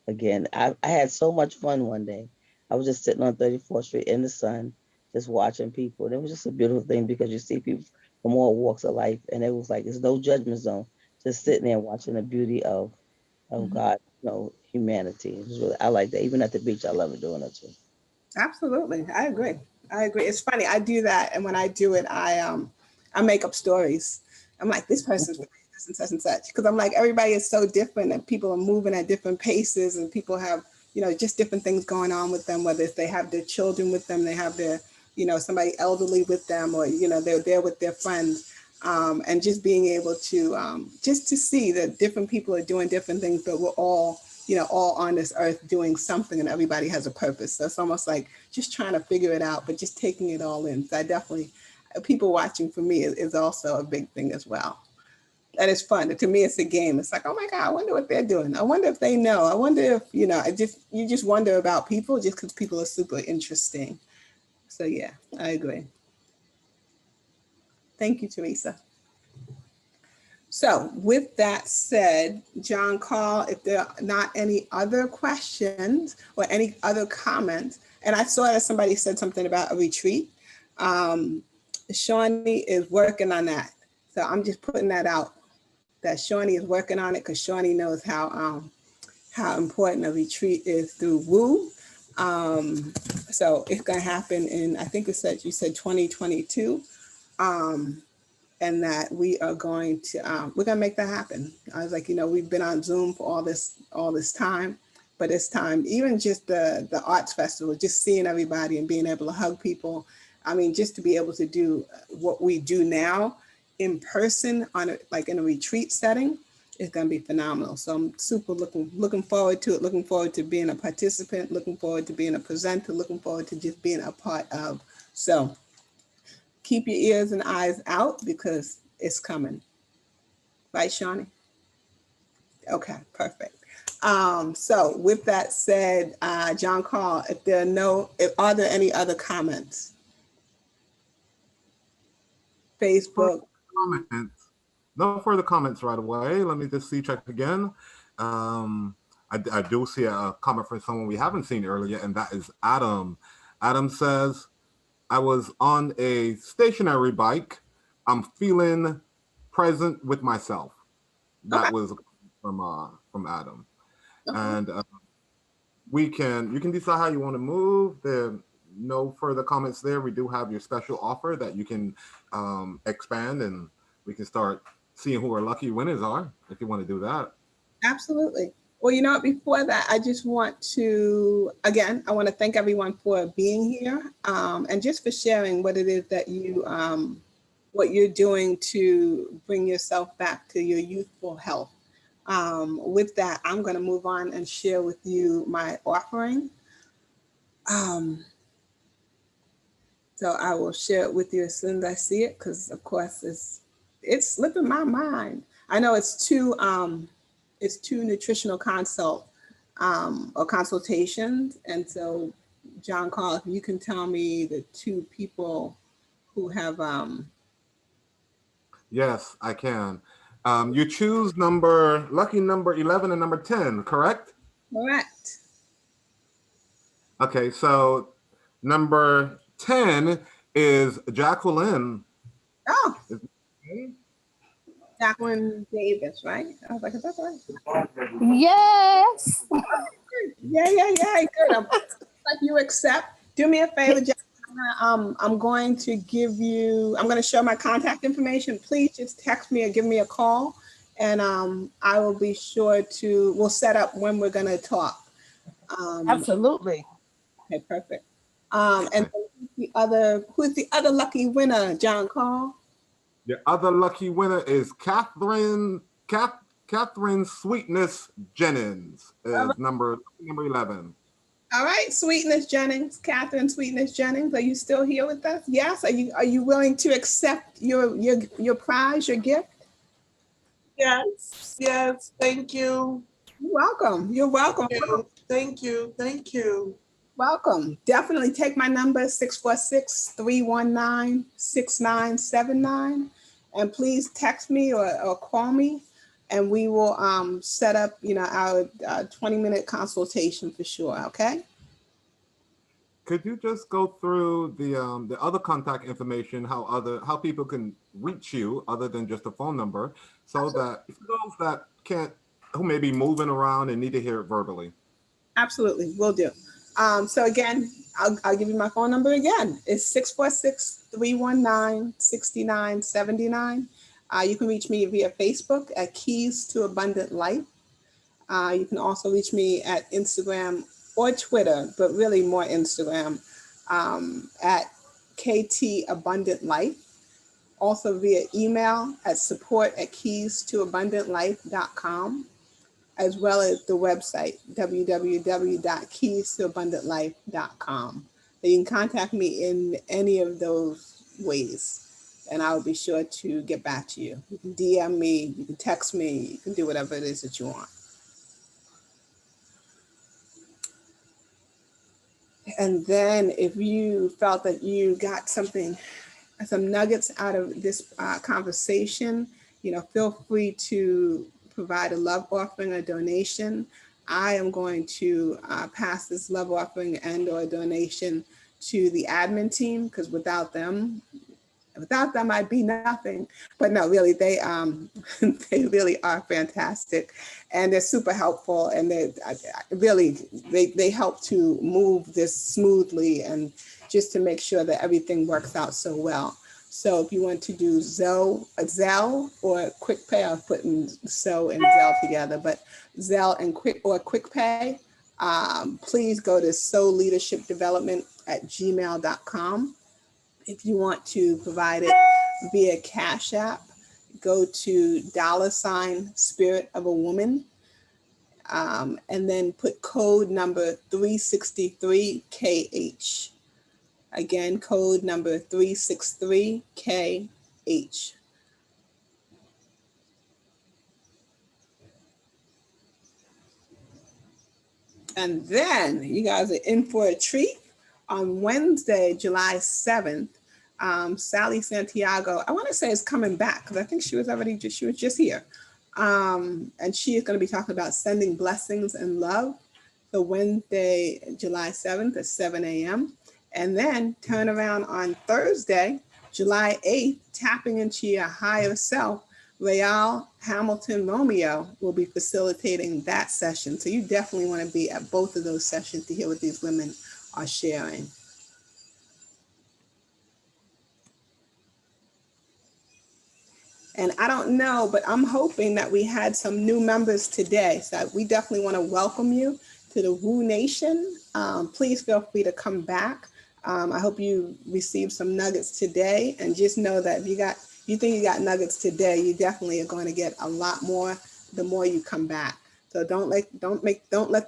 again. I had so much fun one day. I was just sitting on 34th Street in the sun, just watching people. And it was just a beautiful thing because you see people from all walks of life. And it was like, it's no judgment zone, just sitting there watching the beauty of God, humanity. It was really, I like that. Even at the beach, I love it doing it too. Absolutely. I agree. I agree. It's funny. I do that. And when I do it, I make up stories. I'm like, this person's doing this and such and such. Because I'm like, everybody is so different and people are moving at different paces and people have, just different things going on with them, whether it's they have their children with them, they have their, somebody elderly with them, or, they're there with their friends. And just being able to just to see that different people are doing different things, but we're all on this earth doing something and everybody has a purpose. So it's almost like just trying to figure it out, but just taking it all in. So I definitely, people watching for me is also a big thing as well. And it's fun. To me, it's a game. It's like, oh my God, I wonder what they're doing. I wonder if they know. I wonder if, you just wonder about people just because people are super interesting. So yeah, I agree. Thank you, Teresa. So with that said, John Carl, if there are not any other questions or any other comments, and I saw that somebody said something about a retreat. Shawnee is working on that. So I'm just putting that out, that Shawnee is working on it because Shawnee knows how important a retreat is through Woo. So it's going to happen in, I think you said 2022. And that we're gonna make that happen. I was like, we've been on Zoom for all this time, but it's time. Even just the arts festival, just seeing everybody and being able to hug people. I mean, just to be able to do what we do now in person like in a retreat setting is gonna be phenomenal. So I'm super looking forward to it. Looking forward to being a participant. Looking forward to being a presenter. Looking forward to just being a part of. So keep your ears and eyes out because it's coming. Right, Shawnee? Okay, perfect. So with that said, John Carl, are there any other comments? Facebook. Comments. No further comments right away. Let me just check again. I do see a comment from someone we haven't seen earlier, and that is Adam. Adam says, I was on a stationary bike. I'm feeling present with myself. That was from Adam. Okay. And you can decide how you want to move. There are no further comments there. We do have your special offer that you can expand, and we can start seeing who our lucky winners are if you want to do that. Absolutely. Well, before that, I just want to, again, I want to thank everyone for being here and just for sharing what it is that what you're doing to bring yourself back to your youthful health. With that, I'm going to move on and share with you my offering. So I will share it with you as soon as I see it, because of course it's slipping my mind. I know it's two nutritional consult or consultations, and so John Carl, if you can tell me the two people who have Yes, I can. You choose lucky number 11 and number 10, correct? Correct. Okay, so Number 10 is Jacqueline. Oh, Jacqueline Davis, right? I was like, is that right? Yes. Yeah. Good. Like you accept. Do me a favor, Jacqueline. I'm going to I'm going to show my contact information. Please just text me or give me a call, and I will be sure we'll set up when we're going to talk. Absolutely. Okay, perfect. And who's the other lucky winner, John Carl? The other lucky winner is Catherine Sweetness Jennings, is number 11. All right, Sweetness Jennings, Catherine Sweetness Jennings, are you still here with us? Yes. Are you willing to accept your prize, your gift? Yes. Thank you. You're welcome. You're welcome. Thank you. Welcome. Definitely take my number 646-319-6979, and please text me or call me, and we will set up our 20-minute consultation for sure. Okay. Could you just go through the other contact information, how people can reach you other than just a phone number, so that for those that who may be moving around and need to hear it verbally? Absolutely, will do. So again, I'll give you my phone number again. It's 646-319-6979. You can reach me via Facebook at Keys to Abundant Life. You can also reach me at Instagram or Twitter, but really more Instagram, at KT Abundant Life. Also via email at support@keystoabundantlife.com, as well as the website, www.keystoabundantlife.com. So you can contact me in any of those ways, and I will be sure to get back to you. You can DM me, you can text me, you can do whatever it is that you want. And then if you felt that you got some nuggets out of this conversation, feel free to provide a love offering or donation. I am going to pass this love offering and or donation to the admin team, because without them I'd be nothing. But no, really, they they really are fantastic, and they're super helpful, and they help to move this smoothly and just to make sure that everything works out so well. So if you want to do Zelle or QuickPay, I'll put So and Zelle together, but Zelle and QuickPay, please go to soulleadershipdevelopment@gmail.com. If you want to provide it via Cash App, go to $Spirit of a Woman, and then put code number 363KH. Again, code number 363KH. And then you guys are in for a treat. On Wednesday, July 7th, Sally Santiago, I want to say, is coming back, because I think she was just here. And she is going to be talking about sending blessings and love. So Wednesday, July 7th at 7 a.m. And then turn around on Thursday, July 8th, tapping into your higher self. Rael Hamilton Romeo will be facilitating that session. So you definitely want to be at both of those sessions to hear what these women are sharing. And I don't know, but I'm hoping that we had some new members today. So we definitely want to welcome you to the Woo Nation. Please feel free to come back. I hope you received some nuggets today, and just know that if you think you got nuggets today, you definitely are going to get a lot more the more you come back. So don't let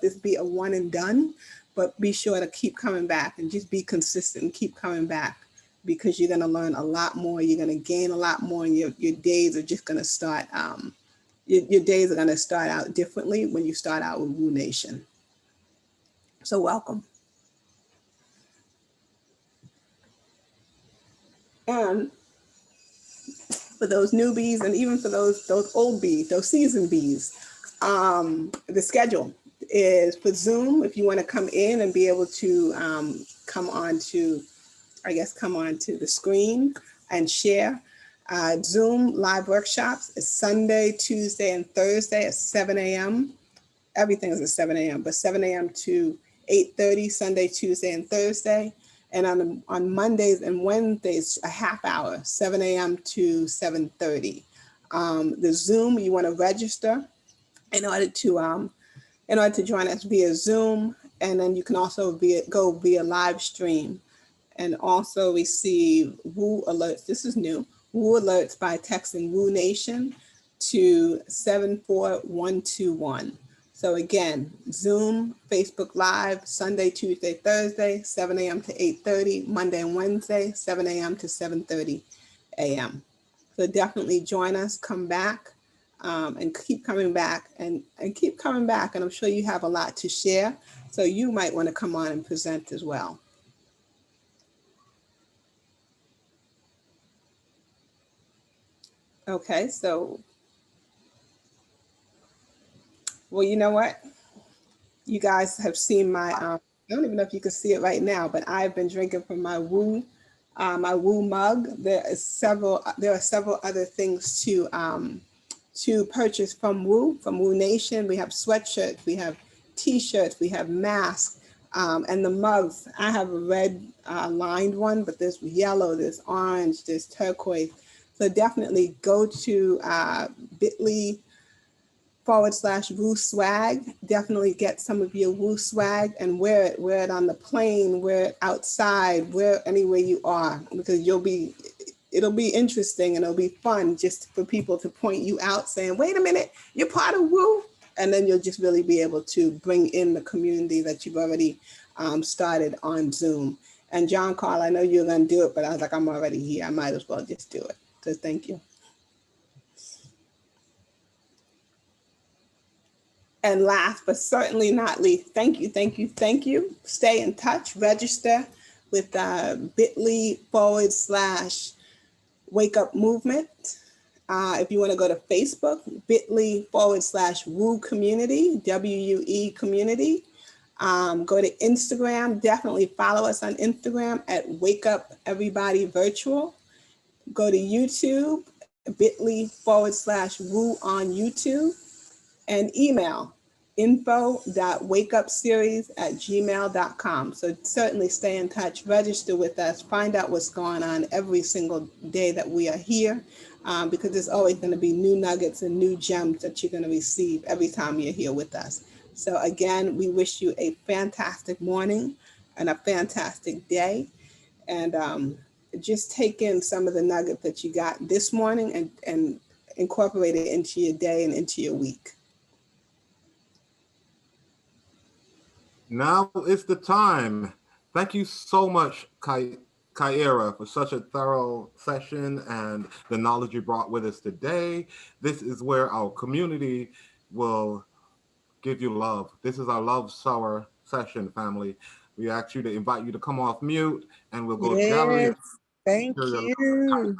this be a one and done, but be sure to keep coming back and just be consistent and keep coming back, because you're going to learn a lot more. You're going to gain a lot more, and your days are just going to start. Your days are going to start out differently when you start out with Woo Nation. So welcome. And for those newbies, and even for those old bees, those seasoned bees, the schedule is for Zoom. If you want to come in and be able to come on to the screen and share. Zoom live workshops is Sunday, Tuesday, and Thursday at 7 a.m. Everything is at 7 a.m., but 7 a.m. to 8:30, Sunday, Tuesday, and Thursday. And on Mondays and Wednesdays, a half hour, 7 a.m. to 7:30. The Zoom, you want to register in order to join us via Zoom, and then you can also go via live stream, and also receive Woo alerts. This is new. Woo alerts by texting Woo Nation to 74121. So again, Zoom, Facebook Live, Sunday, Tuesday, Thursday, 7 a.m. to 8:30, Monday and Wednesday, 7 a.m. to 7:30 a.m. So definitely join us, come back, and keep coming back and keep coming back. And I'm sure you have a lot to share. So you might want to come on and present as well. Okay, so, well, you know what? You guys have seen my, I don't even know if you can see it right now, but I've been drinking from my Woo mug. There are several other things to purchase from Woo Nation. We have sweatshirts, we have t-shirts, we have masks, and the mugs. I have a red lined one, but there's yellow, there's orange, there's turquoise. So definitely go to bit.ly/Woo swag. Definitely get some of your Woo swag and wear it. Wear it on the plane, wear it outside, wear it anywhere you are, because it'll be interesting and it'll be fun just for people to point you out saying, wait a minute, you're part of Woo. And then you'll just really be able to bring in the community that you've already started on Zoom. And John Carl, I know you're going to do it, but I was like, I'm already here. I might as well just do it. So thank you. And last but certainly not least, thank you. Stay in touch, register with bit.ly/Wake Up Movement. If you want to go to Facebook, bit.ly/Woo Community, WUE Community. Go to Instagram, definitely follow us on Instagram at Wake Up Everybody Virtual. Go to YouTube, bit.ly/Woo on YouTube, and email info.wakeupseries@gmail.com. So certainly stay in touch, register with us, find out what's going on every single day that we are here, because there's always going to be new nuggets and new gems that you're going to receive every time you're here with us. So again, we wish you a fantastic morning and a fantastic day, and just take in some of the nuggets that you got this morning and incorporate it into your day and into your week. Now is the time. Thank you so much, Kyira, for such a thorough session and the knowledge you brought with us today. This is where our community will give you love. This is our love shower session, family. We ask you to invite you to come off mute, and we'll go to gallery. Yes, thank you. You're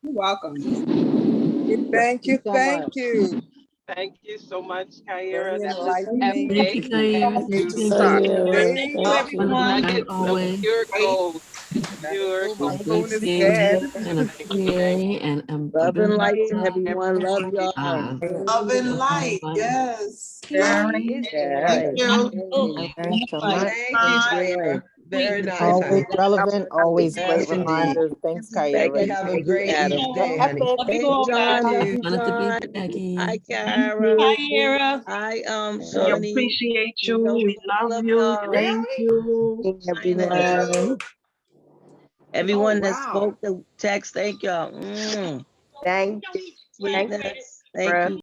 welcome. Thank you, so thank much. you. Thank you so much, Kyira. Very That was enlightening. Thank you, epic. Kyra. Need to Thank start you. today. Thank you, everyone. As Nuggets of always, pure gold. Pure Well, gold. my a good phone is seeing dead. you and a PA and a Love and light to bit everyone. Love y'all. Love and light. Yes. Love. It's Thank Yes. you. Hey. so much. Thank you, Joy. Very nice, Always honey. relevant, always Yes, great indeed. reminders. Thanks, Thank You Kyra. you. have a Thank you, great Adam. day, honey. Love you Hey, all, John. guys. Love you, Wanted to be John. back Hi, in. Kyra. Hi, Kyira. Hi, Yeah. We Shawnee. appreciate you. Love We love you. y'all. Thank you. Everyone. Everyone Oh, that wow. spoke the text, thank y'all. Thank you. Sweetness. Thank Kyra. you.